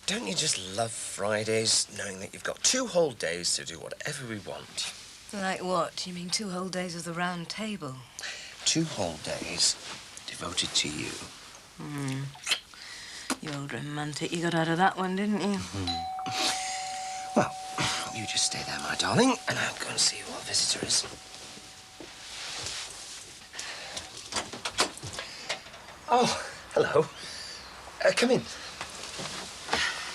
Don't you just love Fridays, knowing that you've got 2 whole days to do whatever we want? Like what? You mean 2 whole days of the round table? 2 whole days devoted to you. You old romantic. You got out of that one, didn't you? Well, you just stay there, my darling, and I'll go and see who our visitor is. Oh, hello. Come in.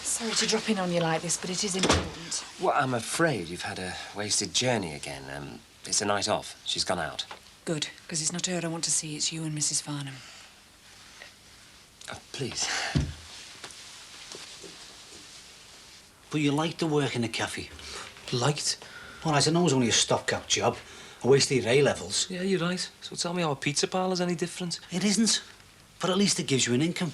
Sorry to drop in on you like this, but it is important. Well, I'm afraid you've had a wasted journey again. It's a night off. She's gone out. Good, because it's not her I want to see. It's you and Mrs. Farnham. Oh, please. But you liked the work in the cafe? Liked? Well, I know it was only a stopgap job. A waste of your A-levels. Yeah, you're right. So tell me how a pizza parlour's any different. It isn't. But at least it gives you an income.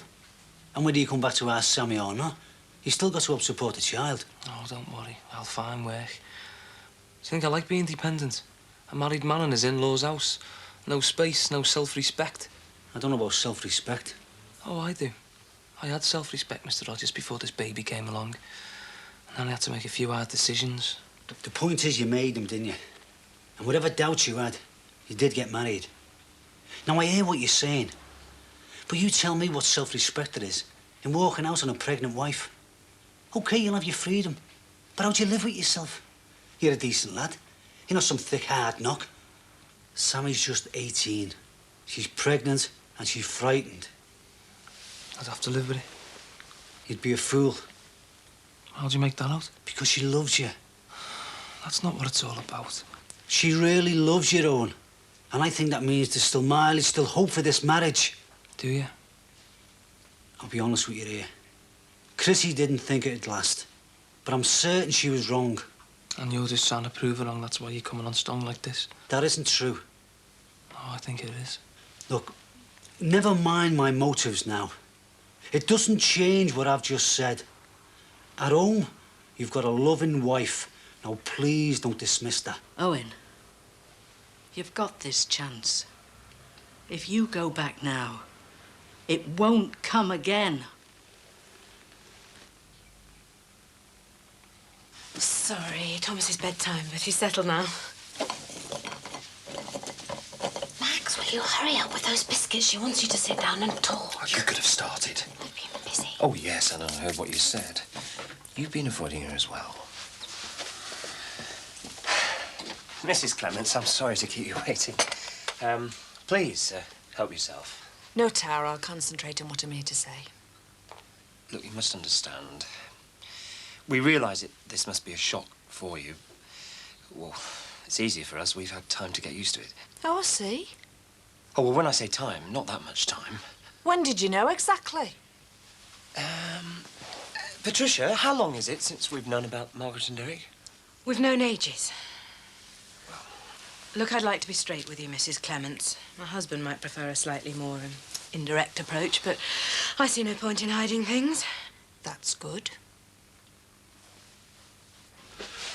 And whether you come back to our Sammy or not, you still got to help support the child. Oh, don't worry. I'll find work. Do you think I like being dependent? A married man in his in-laws' house. No space, no self-respect. I don't know about self-respect. Oh, I do. I had self-respect, Mr. Rogers, before this baby came along. And then I had to make a few hard decisions. The point is you made them, didn't you? And whatever doubts you had, you did get married. Now, I hear what you're saying. But you tell me what self-respect it is in walking out on a pregnant wife. OK, you'll have your freedom. But how do you live with yourself? You're a decent lad. You're not some thick, hard knock. Sammy's just 18. She's pregnant and she's frightened. I'd have to live with it. You'd be a fool. How'd you make that out? Because she loves you. That's not what it's all about. She really loves you, Owen. And I think that means there's still mileage, still hope for this marriage. Do you? I'll be honest with you here. Chrissy didn't think it'd last. But I'm certain she was wrong. And you're just trying to prove her wrong. That's why you're coming on strong like this. That isn't true. Oh, I think it is. Look, never mind my motives now. It doesn't change what I've just said. At home, you've got a loving wife. Now, please don't dismiss that. Owen, you've got this chance. If you go back now, it won't come again. Sorry, Thomas's bedtime, but he's settled now. Max, will you hurry up with those biscuits? She wants you to sit down and talk. Oh, you could have started. I've been busy. Oh, yes, I know. I heard what you said. You've been avoiding her as well. Mrs. Clements, I'm sorry to keep you waiting. Please, help yourself. No, Tara, I'll concentrate on what I'm here to say. Look, you must understand. We realise this must be a shock for you. Well, it's easier for us. We've had time to get used to it. Oh, I see. Oh, well, when I say time, not that much time. When did you know exactly? Patricia, how long is it since we've known about Margaret and Derek? We've known ages. Look, I'd like to be straight with you, Mrs. Clements. My husband might prefer a slightly more indirect approach, but I see no point in hiding things. That's good.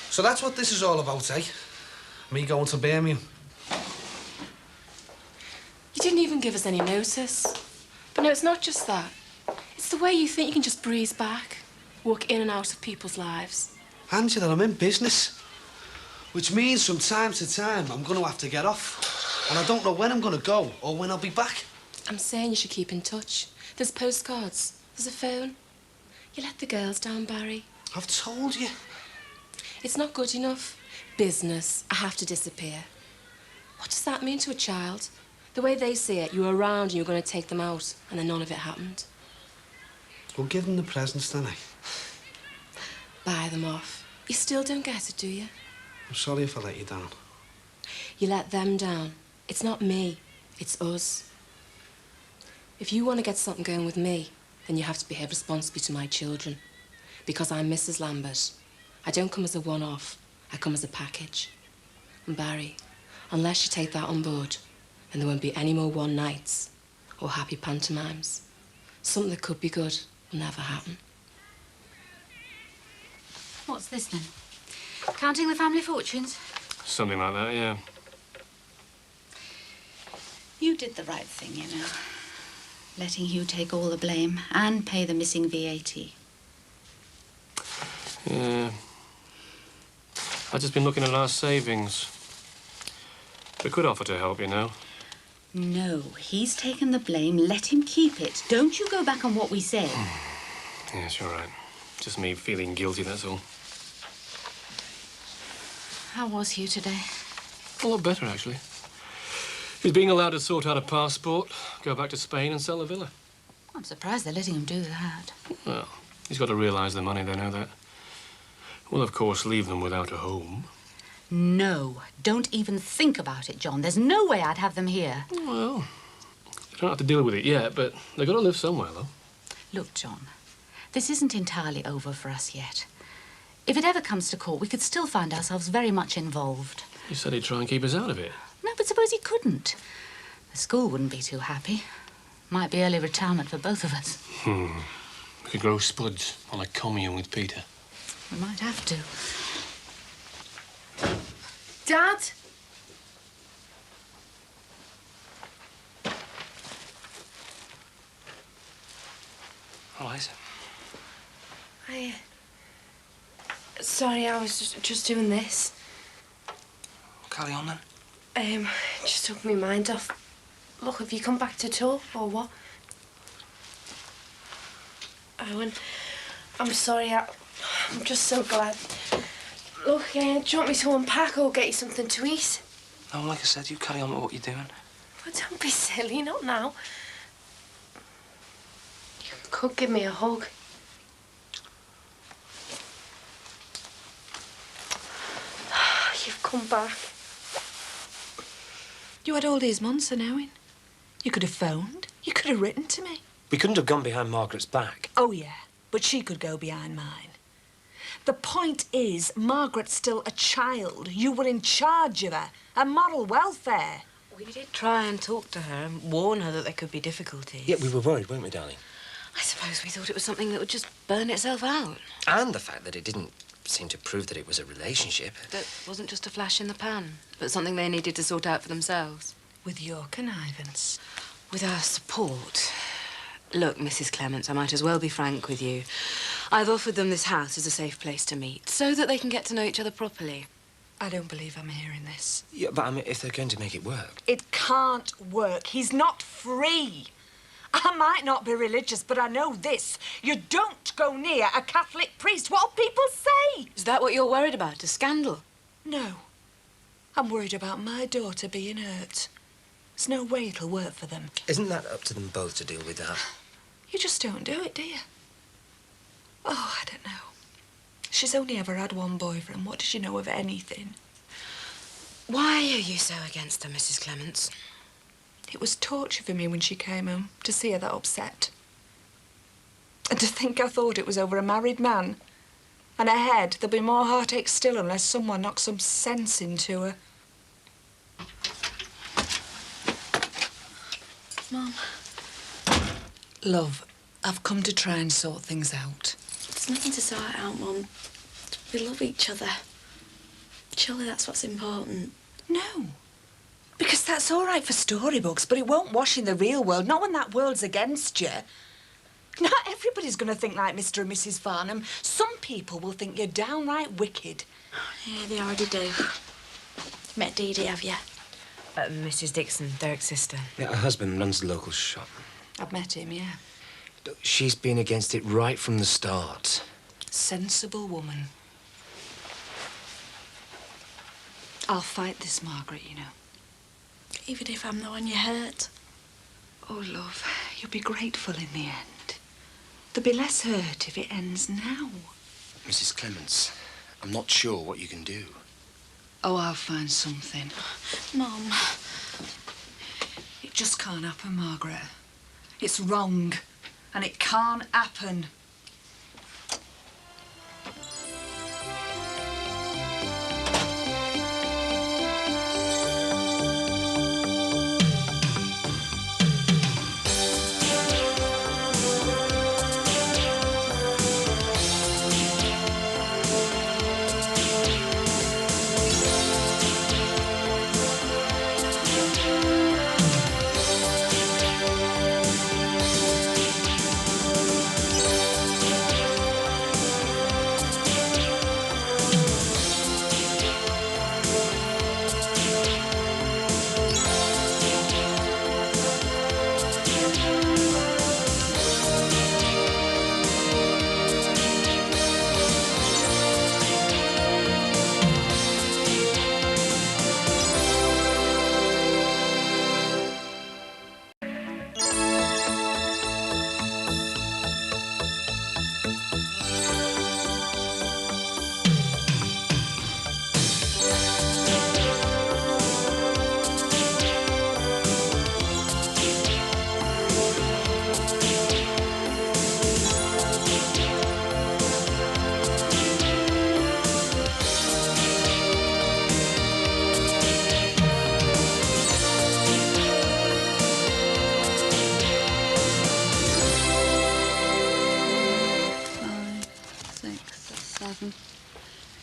So that's what this is all about, eh? Me going to Birmingham. You didn't even give us any notice. But no, it's not just that. It's the way you think you can just breeze back, walk in and out of people's lives. Angela, I'm in business. Which means from time to time, I'm going to have to get off. And I don't know when I'm going to go or when I'll be back. I'm saying you should keep in touch. There's postcards. There's a phone. You let the girls down, Barry. I've told you. It's not good enough. Business. I have to disappear. What does that mean to a child? The way they see it, you were around and you were going to take them out, and then none of it happened. We'll give them the presents, don't I? Buy them off. You still don't get it, do you? I'm sorry if I let you down. You let them down. It's not me. It's us. If you want to get something going with me, then you have to behave responsibly to my children. Because I'm Mrs. Lambert. I don't come as a one-off. I come as a package. And Barry, unless you take that on board, then there won't be any more one nights or happy pantomimes. Something that could be good will never happen. What's this, then? Counting the family fortunes? Something like that, yeah. You did the right thing, you know. Letting Hugh take all the blame and pay the missing VAT. Yeah. I've just been looking at our savings. We could offer to help, you know. No, he's taken the blame. Let him keep it. Don't you go back on what we said. Yes, you're right. Just me feeling guilty, that's all. How was Hugh today? A lot better, actually. He's being allowed to sort out a passport, go back to Spain and sell the villa. I'm surprised they're letting him do that. Well, he's got to realise the money, they know that. We'll, of course, leave them without a home. No, don't even think about it, John. There's no way I'd have them here. Well, they don't have to deal with it yet, but they've got to live somewhere, though. Look, John, this isn't entirely over for us yet. If it ever comes to court, we could still find ourselves very much involved. You said he'd try and keep us out of it. No, but suppose he couldn't. The school wouldn't be too happy. Might be early retirement for both of us. We could grow spuds on a commune with Peter. We might have to. Dad? Oh, Liza. Sorry, I was just doing this. Carry on, then. Just took my mind off. Look, have you come back to talk or what? Owen, I'm sorry. I'm just so glad. Look, do you want me to unpack or get you something to eat? No, like I said, you carry on with what you're doing. Well, don't be silly, not now. You could give me a hug. You've come back. You had all these months of knowing. You could have phoned. You could have written to me. We couldn't have gone behind Margaret's back. Oh, yeah, but she could go behind mine. The point is, Margaret's still a child. You were in charge of her, her moral welfare. We did try and talk to her and warn her that there could be difficulties. Yeah, we were worried, weren't we, darling? I suppose we thought it was something that would just burn itself out. And the fact that it didn't seem to prove that it was a relationship. That wasn't just a flash in the pan, but something they needed to sort out for themselves. With your connivance. With our support. Look, Mrs. Clements, I might as well be frank with you. I've offered them this house as a safe place to meet, so that they can get to know each other properly. I don't believe I'm hearing this. Yeah, but I mean, if they're going to make it work. It can't work. He's not free. I might not be religious, but I know this. You don't go near a Catholic priest. What'll people say? Is that what you're worried about, a scandal? No. I'm worried about my daughter being hurt. There's no way it'll work for them. Isn't that up to them both to deal with that? You just don't do it, do you? Oh, I don't know. She's only ever had one boyfriend. What does she know of anything? Why are you so against her, Mrs. Clements? It was torture for me when she came home, to see her that upset. And to think I thought it was over a married man. And ahead, there'll be more heartache still unless someone knocks some sense into her. Mum. Love, I've come to try and sort things out. There's nothing to sort out, Mum. We love each other. Surely that's what's important. No. Because that's all right for storybooks, but it won't wash in the real world, not when that world's against you. Not everybody's going to think like Mr. and Mrs. Farnham. Some people will think you're downright wicked. Yeah, they already do. Met Dee Dee, have you? Mrs. Dixon, Derek's sister. Yeah, her husband runs the local shop. I've met him, yeah. She's been against it right from the start. Sensible woman. I'll fight this, Margaret, you know. Even if I'm the one you hurt. Oh, love, you'll be grateful in the end. There'll be less hurt if it ends now. Mrs. Clements, I'm not sure what you can do. Oh, I'll find something. Mum. It just can't happen, Margaret. It's wrong, and it can't happen.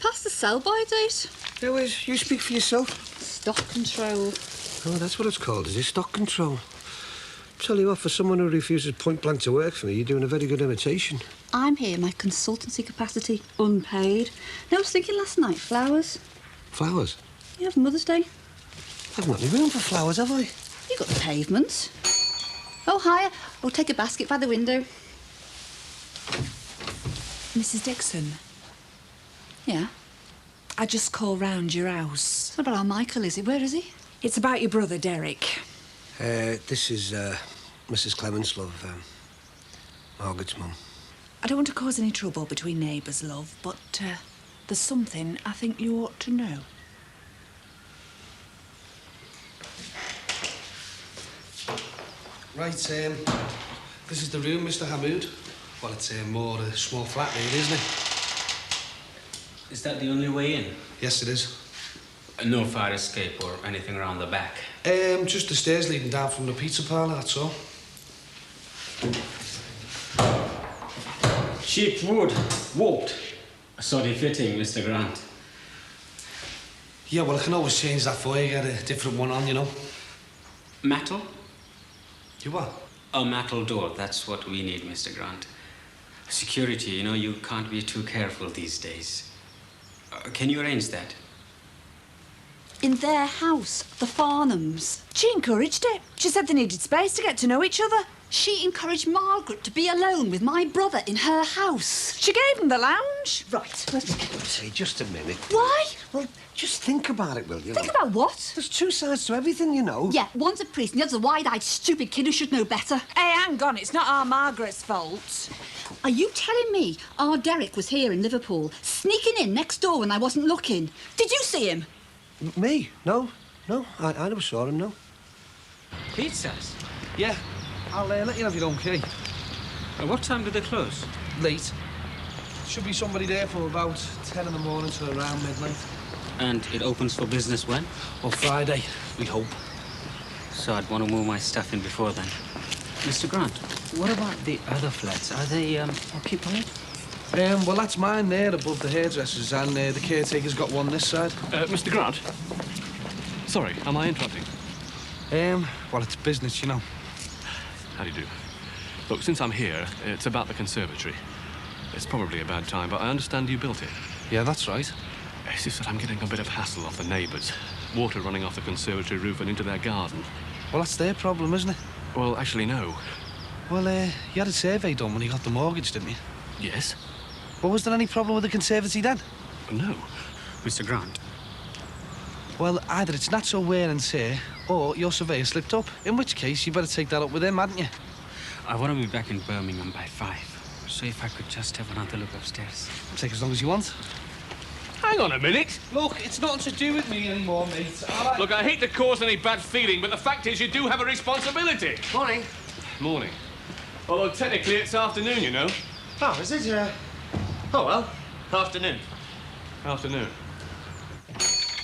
Past the sell-by date. Who is? You speak for yourself. Stock control. Oh, that's what it's called, is it? Stock control. Tell you what, for someone who refuses point blank to work for me, you're doing a very good imitation. I'm here in my consultancy capacity, unpaid. No, I was thinking last night, flowers. Flowers? You have Mother's Day. I've not any room for flowers, have I? You got the pavement. Oh, hiya. We'll take a basket by the window. Mrs. Dixon, Yeah? I just called round your house. What about our Michael, is it? Where is he? It's about your brother, Derek. This is, Mrs. Clements, love. Margaret's mum. I don't want to cause any trouble between neighbours, love, but there's something I think you ought to know. Right, this is the room, Mr. Hamoud. Well, it's more a small flat, really, isn't it? Is that the only way in? Yes, it is. No fire escape or anything around the back? Just the stairs leading down from the pizza parlour, that's all. Cheap wood, warped. Sorry fitting, Mr. Grant. Yeah, well, I can always change that for you, get a different one on, you know. Metal? You what? A metal door, that's what we need, Mr. Grant. Security, you know, you can't be too careful these days. Can you arrange that? In their house, the Farnhams. She encouraged it. She said they needed space to get to know each other. She encouraged Margaret to be alone with my brother in her house. She gave him the lounge. Right. Say, just a minute. Why? Well, just think about it, will you? Think about what? There's two sides to everything, you know. Yeah, one's a priest and the other's a wide-eyed, stupid kid who should know better. Hey, hang on, it's not our Margaret's fault. Are you telling me our Derek was here in Liverpool, sneaking in next door when I wasn't looking? Did you see him? Me? No. I never saw him, no. Pizzas? Yeah. I'll let you have your own key. At what time do they close? Late. Should be somebody there from about 10 in the morning to around midnight. And it opens for business when? Well, Friday, we hope. So I'd want to move my stuff in before then. Mr. Grant, what about the other flats? Are they occupied? Well, that's mine there above the hairdressers, and the caretaker's got one this side. Mr. Grant? Sorry, am I interrupting? Well, it's business, you know. How do you do? Look, since I'm here, it's about the conservatory. It's probably a bad time, but I understand you built it. Yeah, that's right. It's just that I'm getting a bit of hassle off the neighbours. Water running off the conservatory roof and into their garden. Well, that's their problem, isn't it? Well, actually, no. Well, you had a survey done when you got the mortgage, didn't you? Yes. Well, was there any problem with the conservatory then? No. Mr. Grant? Well, either it's natural wear and tear, or your surveyor slipped up. In which case, you better take that up with him, hadn't you? I want to be back in Birmingham by 5. So if I could just have another look upstairs. Take as long as you want. Hang on a minute. Look, it's nothing to do with me anymore, mate. Look, I hate to cause any bad feeling, but the fact is you do have a responsibility. Morning. Morning. Although technically it's afternoon, you know. Oh, is it? Oh, well. Afternoon. Afternoon.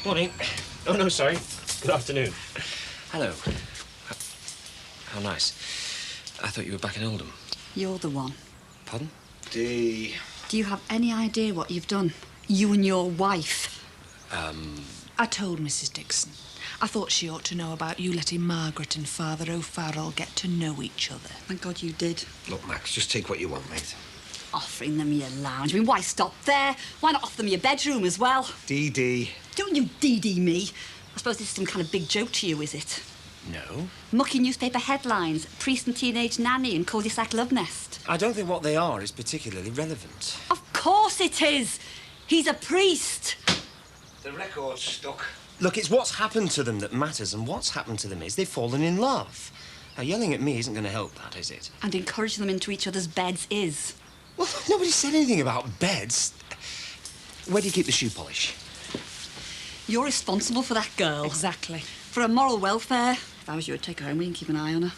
Morning. Oh, no, sorry. Good afternoon. Hello. How nice. I thought you were back in Oldham. You're the one. Pardon? Do you have any idea what you've done? You and your wife. I told Mrs. Dixon. I thought she ought to know about you letting Margaret and Father O'Farrell get to know each other. Thank God you did. Look, Max, just take what you want, mate. Offering them your lounge. I mean, why stop there? Why not offer them your bedroom as well? Dee. Don't you DD me. I suppose this is some kind of big joke to you, is it? No. Mucky newspaper headlines, priest and teenage nanny and cul-de-sac love nest. I don't think what they are is particularly relevant. Of course it is. He's a priest. The record's stuck. Look, it's what's happened to them that matters, and what's happened to them is they've fallen in love. Now, yelling at me isn't going to help that, is it? And encouraging them into each other's beds is. Well, nobody said anything about beds. Where do you keep the shoe polish? You're responsible for that girl. Exactly. For her moral welfare. If I was you, I'd take her home. We can keep an eye on her.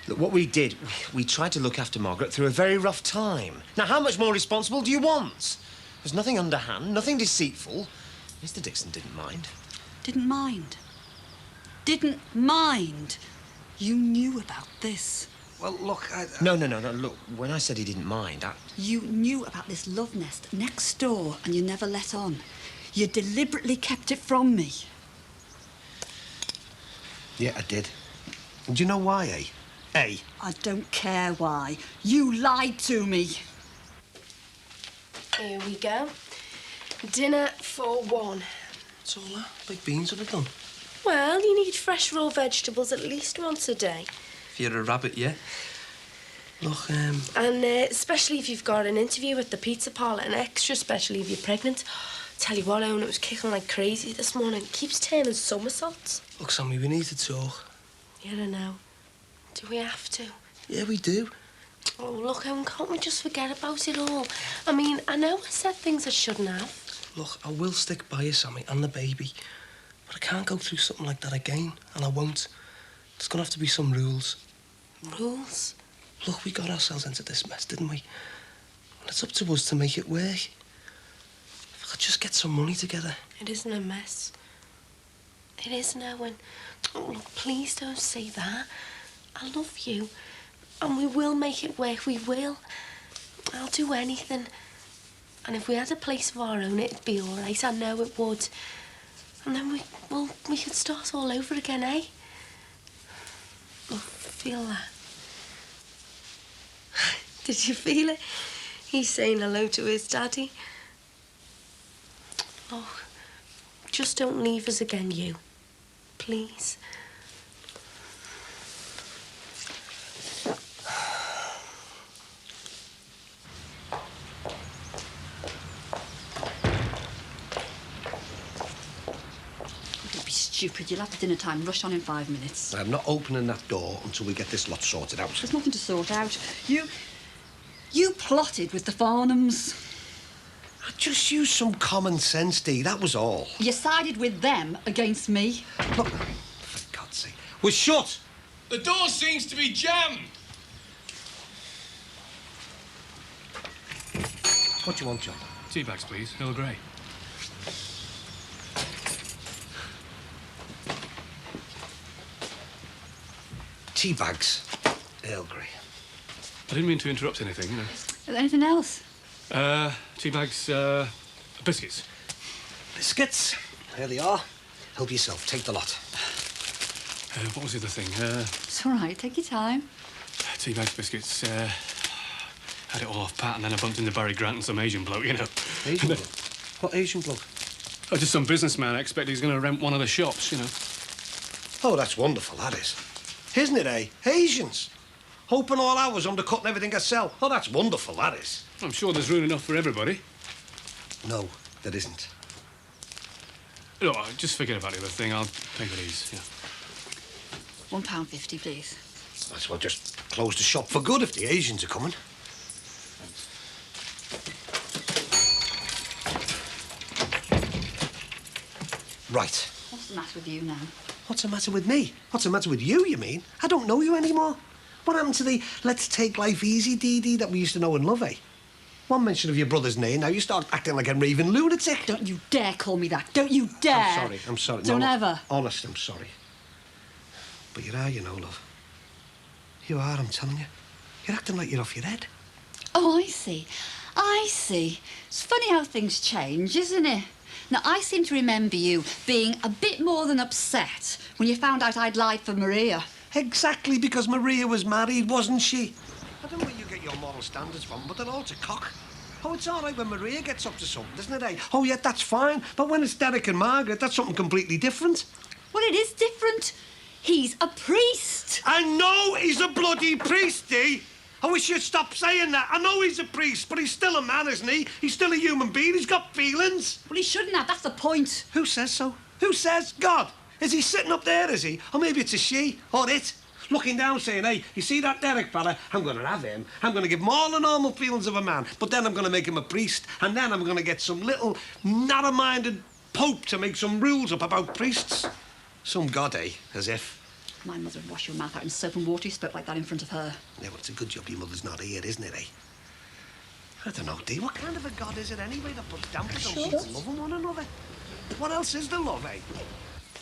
Look, what we did, we tried to look after Margaret through a very rough time. Now, how much more responsible do you want? There's nothing underhand, nothing deceitful. Mr. Dixon didn't mind. Didn't mind. Didn't mind. You knew about this. Well, look, No, look, when I said he didn't mind, You knew about this love nest next door and you never let on. You deliberately kept it from me. Yeah, I did. And do you know why, eh? I don't care why. You lied to me. Here we go. Dinner for one. What's all that? Baked beans would have done. Well, you need fresh raw vegetables at least once a day. If you're a rabbit, yeah. Look, And especially if you've got an interview at the pizza parlour, and extra especially if you're pregnant. Tell you what, Owen, it was kicking like crazy this morning. It keeps turning somersaults. Look, Sammy, we need to talk. Yeah, I know. Do we have to? Yeah, we do. Oh, look, Owen, can't we just forget about it all? I mean, I know I said things I shouldn't have. Look, I will stick by you, Sammy, and the baby. But I can't go through something like that again, and I won't. There's gonna have to be some rules. Rules? Look, we got ourselves into this mess, didn't we? And it's up to us to make it work. If I could just get some money together. It isn't a mess. It isn't, Owen. Oh, look, please don't say that. I love you. And we will make it work, we will. I'll do anything. And if we had a place of our own, it'd be all right. I know it would. And then we could start all over again, eh? Oh, feel that. Did you feel it? He's saying hello to his daddy. Oh, just don't leave us again, you. Please. stupid. You'll have to dinner time. Rush on in 5 minutes. I'm not opening that door until we get this lot sorted out. There's nothing to sort out. You plotted with the Farnhams. I just used some common sense, Dee, that was all. You sided with them against me. Look, for God's sake. We're shut! The door seems to be jammed. What do you want, John? Tea bags, please. Earl Grey. Tea bags, Earl Grey. I didn't mean to interrupt anything, you know. Is there anything else? Tea bags, biscuits. Biscuits. There they are. Help yourself. Take the lot. What was the other thing? It's all right. Take your time. Tea bags, biscuits. Had it all off pat, and then I bumped into Barry Grant and some Asian bloke, you know. Asian bloke? What Asian bloke? Oh, just some businessman. I expect he's going to rent one of the shops, you know. Oh, that's wonderful, that is. Isn't it, eh? Asians. Hoping all hours undercutting everything I sell. Oh, that's wonderful, that is. I'm sure there's room enough for everybody. No, there isn't. No, just forget about the other thing. I'll pay for these, yeah. £1.50, please. Might as well just close the shop for good if the Asians are coming. Right. What's the matter with you now? What's the matter with me? What's the matter with you, you mean? I don't know you anymore. What happened to the let's take life easy, Dee Dee, that we used to know and love, eh? One mention of your brother's name, now you start acting like a raving lunatic. Don't you dare call me that. Don't you dare. I'm sorry. Don't No, ever. Honest, I'm sorry. But you are, you know, love. You are, I'm telling you. You're acting like you're off your head. Oh, I see. I see. It's funny how things change, isn't it? Now, I seem to remember you being a bit more than upset when you found out I'd lied for Maria. Exactly, because Maria was married, wasn't she? I don't know where you get your moral standards from, but they're all to cock. Oh, it's all right when Maria gets up to something, isn't it, eh? Oh, yeah, that's fine. But when it's Derek and Margaret, that's something completely different. Well, it is different. He's a priest. I know he's a bloody priest, Dee. I wish you'd stop saying that. I know he's a priest, but he's still a man, isn't he? He's still a human being. He's got feelings. Well, he shouldn't have. That's the point. Who says so? Who says? God. Is he sitting up there, is he? Or maybe it's a she, or it. Looking down saying, hey, you see that Derek fella? I'm going to have him. I'm going to give him all the normal feelings of a man. But then I'm going to make him a priest. And then I'm going to get some little narrow-minded pope to make some rules up about priests. Some god, eh? As if. My mother would wash your mouth out in soap and water. You spoke like that in front of her. Yeah, well, it's a good job your mother's not here, isn't it, eh? I don't know, Dee. What kind of a god is it anyway that puts dampers on people loving one another? What else is there, love, eh?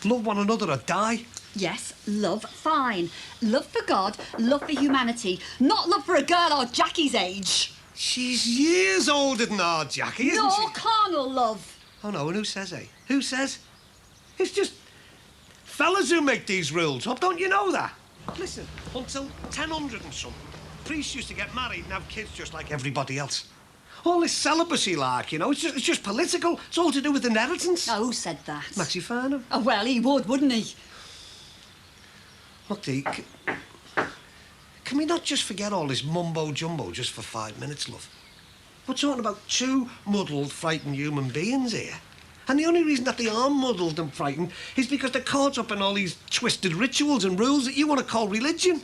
Love one another or die. Yes, love, fine. Love for God, love for humanity, not love for a girl our Jackie's age. She's years older than our Jackie, isn't she? No carnal love. Oh, no, and who says, eh? Who says? It's just fellas who make these rules up, don't you know that? Listen, until 1000 and something, priests used to get married and have kids just like everybody else. All this celibacy, like, you know, it's just political. It's all to do with inheritance. Oh, who said that? Maxie Farnham. Oh, well, he would, wouldn't he? Look, Dee, can we not just forget all this mumbo-jumbo just for 5 minutes, love? We're talking about two muddled, frightened human beings here. And the only reason that they are muddled and frightened is because they're caught up in all these twisted rituals and rules that you want to call religion.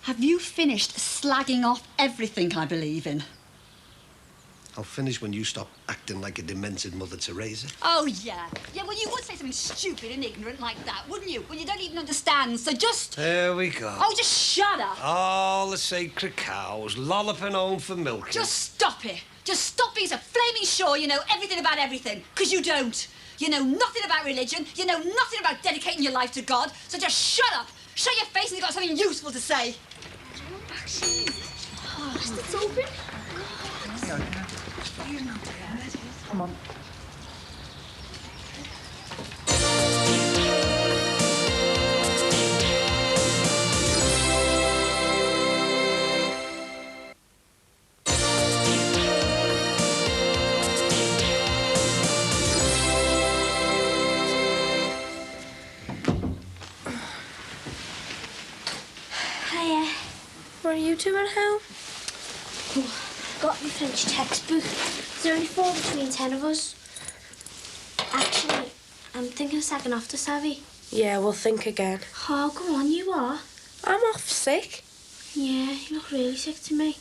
Have you finished slagging off everything I believe in? I'll finish when you stop acting like a demented Mother Teresa. Oh, yeah. Yeah, well, you would say something stupid and ignorant like that, wouldn't you? When you don't even understand, so just... There we go. Oh, just shut up. All the sacred cows, lolloping home for milking. Just stop it. Just stop being so flaming sure you know everything about everything, because you don't. You know nothing about religion, you know nothing about dedicating your life to God, so just shut up. Shut your face and you've got something useful to say. Oh, it's open. Come on. Hiya. What are you two at home? Got my French textbook. There's only 4 between 10 of us. Actually, I'm thinking of sacking off to Savvy. Yeah, we'll think again. Oh, go on, you are. I'm off sick. Yeah, you look really sick to me.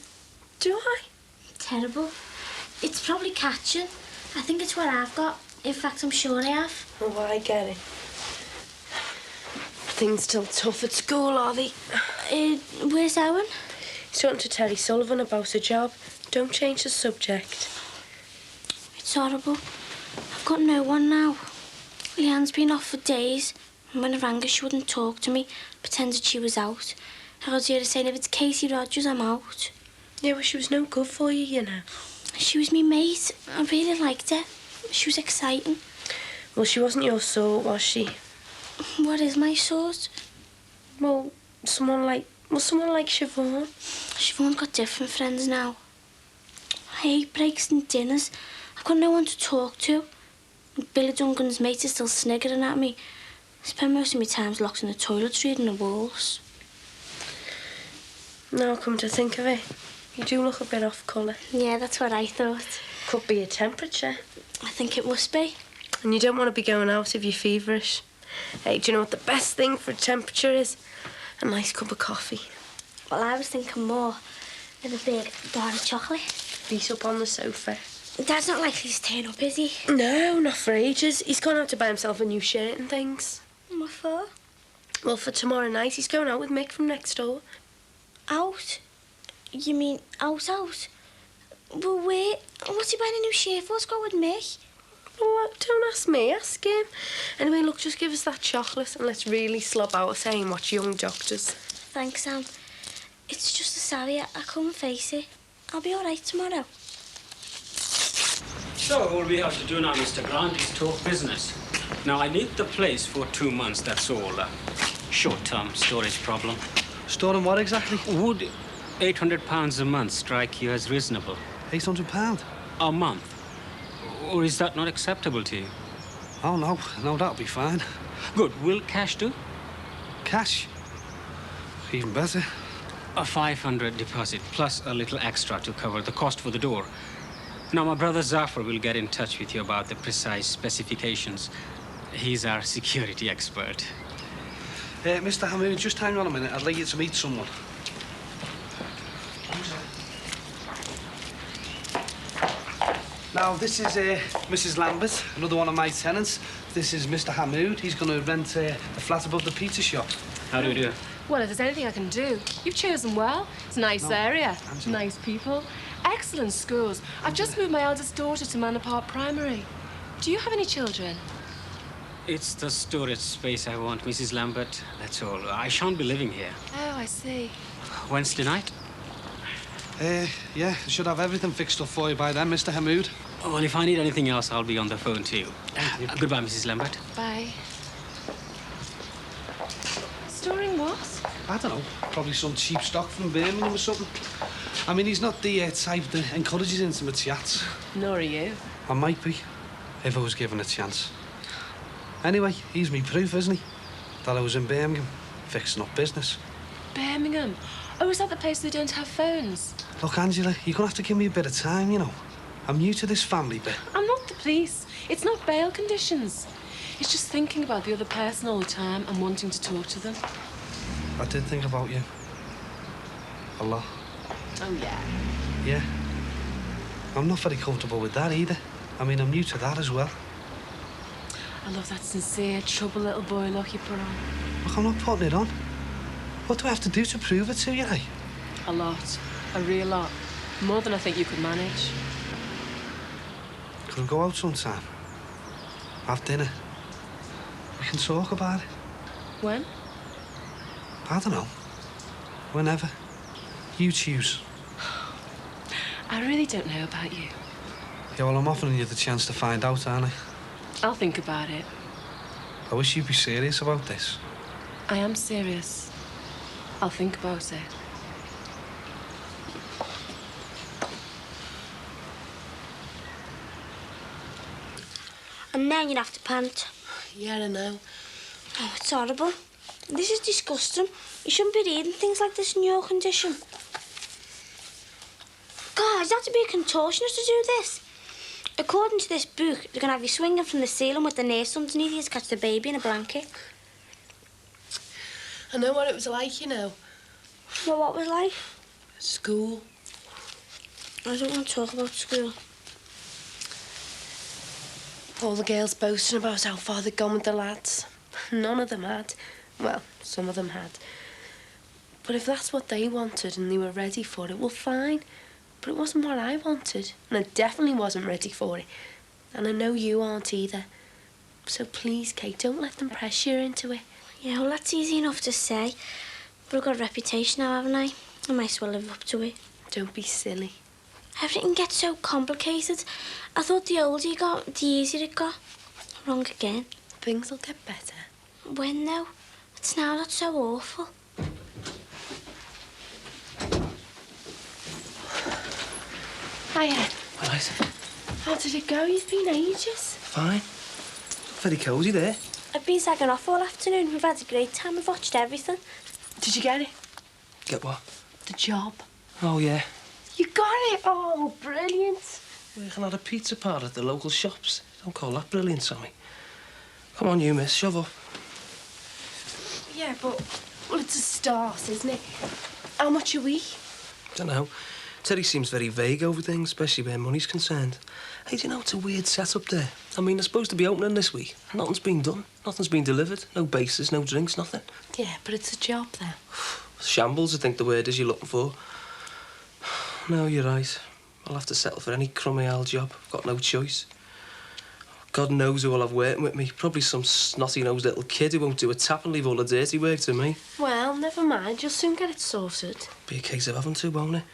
Do I? Terrible. It's probably catching. I think it's what I've got. In fact, I'm sure I have. Oh, I get it. Things still tough at school, are they? Where's Owen? He's talking to Terry Sullivan about a job. Don't change the subject. It's horrible. I've got no one now. Leanne's been off for days. And when I rang her, she wouldn't talk to me. Pretended she was out. I could hear her saying, if it's Katie Rogers, I'm out. Yeah, well, she was no good for you, you know. She was me mate. I really liked her. She was exciting. Well, she wasn't your sort, was she? What is my sort? Well, someone like Siobhan. Siobhan's got different friends now. I hate breaks and dinners. I've got no one to talk to. Billy Duncan's mate is still sniggering at me. I spend most of my times locked in the toilets reading the walls. Now, come to think of it, you do look a bit off colour. Yeah, that's what I thought. Could be a temperature. I think it must be. And you don't want to be going out if you're feverish. Hey, do you know what the best thing for a temperature is? A nice cup of coffee. Well, I was thinking more of a big bar of chocolate. Feet up on the sofa. Dad's not likely to turn up, is he? No, not for ages. He's gone out to buy himself a new shirt and things. What for? Well, for tomorrow night, he's going out with Mick from next door. Out? You mean out? Well, wait. What's he buying a new shirt for? Let's go with Mick. Oh, don't ask me, ask him. Anyway, look, just give us that chocolate and let's really slob out saying watch Young Doctors. Thanks, Sam. It's just a sorry. I couldn't face it. I'll be all right tomorrow. So all we have to do now, Mr. Grant, is talk business. Now, I need the place for 2 months, that's all. Short-term storage problem. Storing what exactly? Would £800 a month strike you as reasonable? £800? A month. Or is that not acceptable to you? Oh, no, that'll be fine. Good. Will cash do? Cash? Even better. A 500 deposit, plus a little extra to cover the cost for the door. Now, my brother Zafar will get in touch with you about the precise specifications. He's our security expert. Mr. Hamoud, just hang on a minute. I'd like you to meet someone. Now, this is Mrs. Lambert, another one of my tenants. This is Mr. Hamoud. He's going to rent a flat above the pizza shop. How do you do? Well, if there's anything I can do, you've chosen well. It's a nice area, nice people, excellent schools. I've just moved my eldest daughter to Manor Park Primary. Do you have any children? It's the storage space I want, Mrs. Lambert. That's all. I shan't be living here. Oh, I see. Wednesday night? Yeah, I should have everything fixed up for you by then, Mr. Hamoud. Oh, well, if I need anything else, I'll be on the phone to you. Goodbye, Mrs. Lambert. Bye. Storing what? I don't know. Probably some cheap stock from Birmingham or something. I mean, he's not the type that encourages intimate chats. Nor are you. I might be, if I was given a chance. Anyway, he's me proof, isn't he? That I was in Birmingham, fixing up business. Birmingham? Oh, is that the place they don't have phones? Look, Angela, you're gonna have to give me a bit of time, you know. I'm new to this family bit. I'm not the police. It's not bail conditions. It's just thinking about the other person all the time and wanting to talk to them. I did think about you. A lot. Oh, yeah. Yeah. I'm not very comfortable with that either. I mean, I'm new to that as well. I love that sincere, trouble little boy look you put on. Look, I'm not putting it on. What do I have to do to prove it to you, eh? A lot. A real lot. More than I think you could manage. Could we go out sometime? Have dinner? We can talk about it. When? I don't know. Whenever. You choose. I really don't know about you. Yeah, well, I'm offering you the chance to find out, aren't I? I'll think about it. I wish you'd be serious about this. I am serious. I'll think about it. And then you'd have to pant. Yeah, I know. Oh, it's horrible. This is disgusting. You shouldn't be reading things like this in your condition. God, you have to be a contortionist to do this. According to this book, they're going to have you swinging from the ceiling with the nurse underneath you to catch the baby in a blanket. I know what it was like, you know. Well, what was it like? School. I don't want to talk about school. All the girls boasting about how far they'd gone with the lads. None of them had. Well, some of them had. But if that's what they wanted and they were ready for it, well, fine. But it wasn't what I wanted, and I definitely wasn't ready for it. And I know you aren't either. So please, Kate, don't let them pressure you into it. Yeah, well, that's easy enough to say. But I've got a reputation now, haven't I? I might as well live up to it. Don't be silly. Everything gets so complicated. I thought the older you got, the easier it got. Wrong again. Things will get better. When, though? It's now that's so awful. Hiya. All right. How did it go? You've been ages. Fine. Very cosy there. I've been sagging off all afternoon. We've had a great time. We've watched everything. Did you get it? Get what? The job. Oh, yeah. You got it? Oh, brilliant. Working at a pizza parlour at the local shops. Don't call that brilliant, Sammy. Come on, you miss. Shove up. Yeah, but... Well, it's a start, isn't it? How much are we? Don't know. Terry seems very vague over things, especially where money's concerned. Hey, do you know it's a weird setup there? I mean, they're supposed to be opening this week. Nothing's been done. Nothing's been delivered. No bases, no drinks, nothing. Yeah, but it's a job, then. Shambles, I think the word is you're looking for. No, you're right. I'll have to settle for any crummy old job. I've got no choice. God knows who I'll have working with me. Probably some snotty-nosed little kid who won't do a tap and leave all the dirty work to me. Well, never mind. You'll soon get it sorted. Be a case of having to, won't it?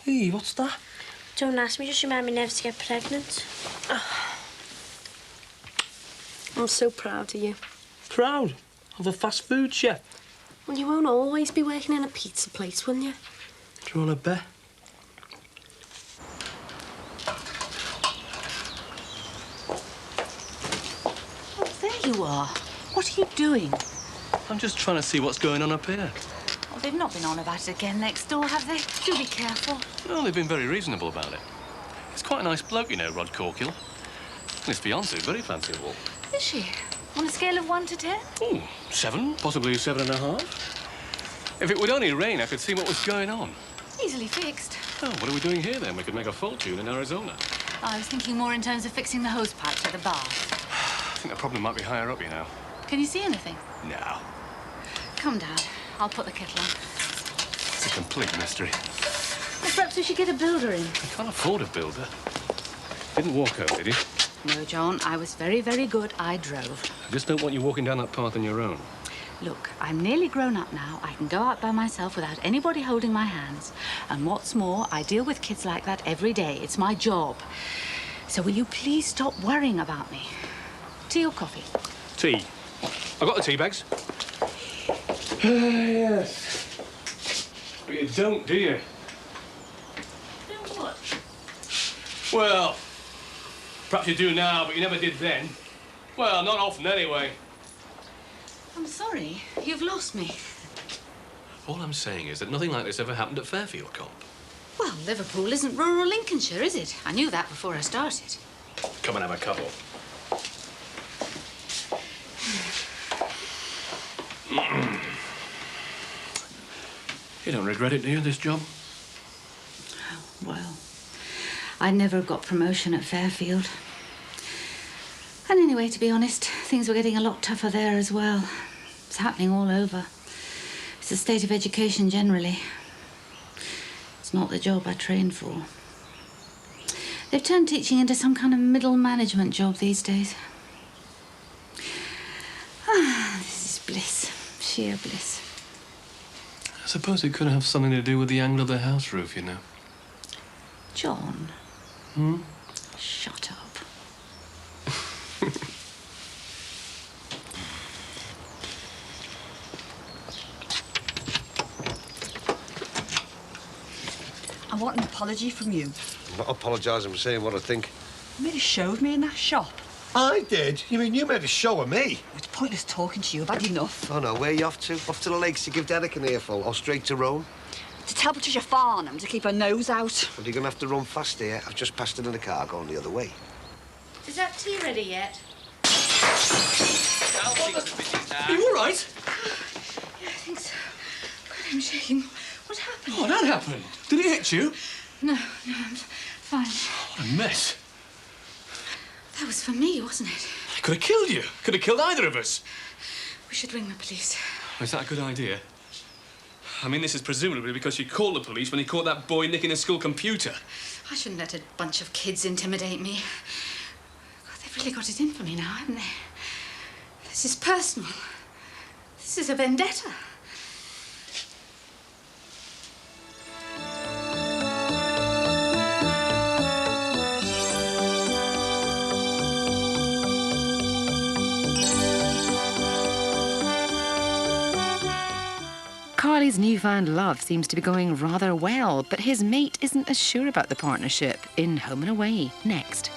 Hey, what's that? Don't ask me. Just remind me never to get pregnant. I'm so proud of you. Proud of a fast food chef? Well, you won't always be working in a pizza place, will you? Do you want to bet? Oh, there you are. What are you doing? I'm just trying to see what's going on up here. Oh, they've not been on about it again next door, have they? Do be careful. Well, they've been very reasonable about it. He's quite a nice bloke, you know, Rod Corkill. His fiancée, very fanciful. Is she? On a scale of 1 to 10? Oh, 7, possibly 7.5. If it would only rain, I could see what was going on. Easily fixed. Oh, what are we doing here, then? We could make a fortune in Arizona. I was thinking more in terms of fixing the hose pipes at the bath. I think the problem might be higher up, you know. Can you see anything? No. Come, Dad. I'll put the kettle on. It's a complete mystery. Well, perhaps we should get a builder in. I can't afford a builder. Didn't walk home, did he? No, John. I was very, very good. I drove. I just don't want you walking down that path on your own. Look, I'm nearly grown up now. I can go out by myself without anybody holding my hands. And what's more, I deal with kids like that every day. It's my job. So will you please stop worrying about me? Tea or coffee? Tea. I've got the tea bags. Yes. But you don't, do you? Do what? Well, perhaps you do now, but you never did then. Well, not often, anyway. I'm sorry. You've lost me. All I'm saying is that nothing like this ever happened at Fairfield Comp. Well, Liverpool isn't rural Lincolnshire, is it? I knew that before I started. Come and have a couple. You don't regret it, do you, this job? Well, I never got promotion at Fairfield. And anyway, to be honest, things were getting a lot tougher there as well. It's happening all over. It's the state of education generally. It's not the job I trained for. They've turned teaching into some kind of middle management job these days. Ah, this is bliss. Sheer bliss. I suppose it could have something to do with the angle of the house roof, you know. John. Hmm? Shut up. I want an apology from you. I'm not apologising for saying what I think. You made a show of me in that shop. I did? You mean you made a show of me? It's pointless talking to you. I've had enough. Oh, no. Where are you off to? Off to the lakes to give Derek an earful or straight to Rome? To tell Patricia Farnham to keep her nose out. Well, you're going to have to run fast here. I've just passed it in the car going the other way. Is that tea ready yet? Are you all right? Yeah, I think so. God, I'm shaking. What happened? Oh, that happened. Did it hit you? No, I'm fine. What a mess. That was for me, wasn't it? It could have killed you. Could have killed either of us. We should ring the police. Is that a good idea? I mean, this is presumably because you called the police when he caught that boy nicking a school computer. I shouldn't let a bunch of kids intimidate me. God, they've really got it in for me now, haven't they? This is personal. This is a vendetta. Carly's newfound love seems to be going rather well, but his mate isn't as sure about the partnership in Home and Away, next.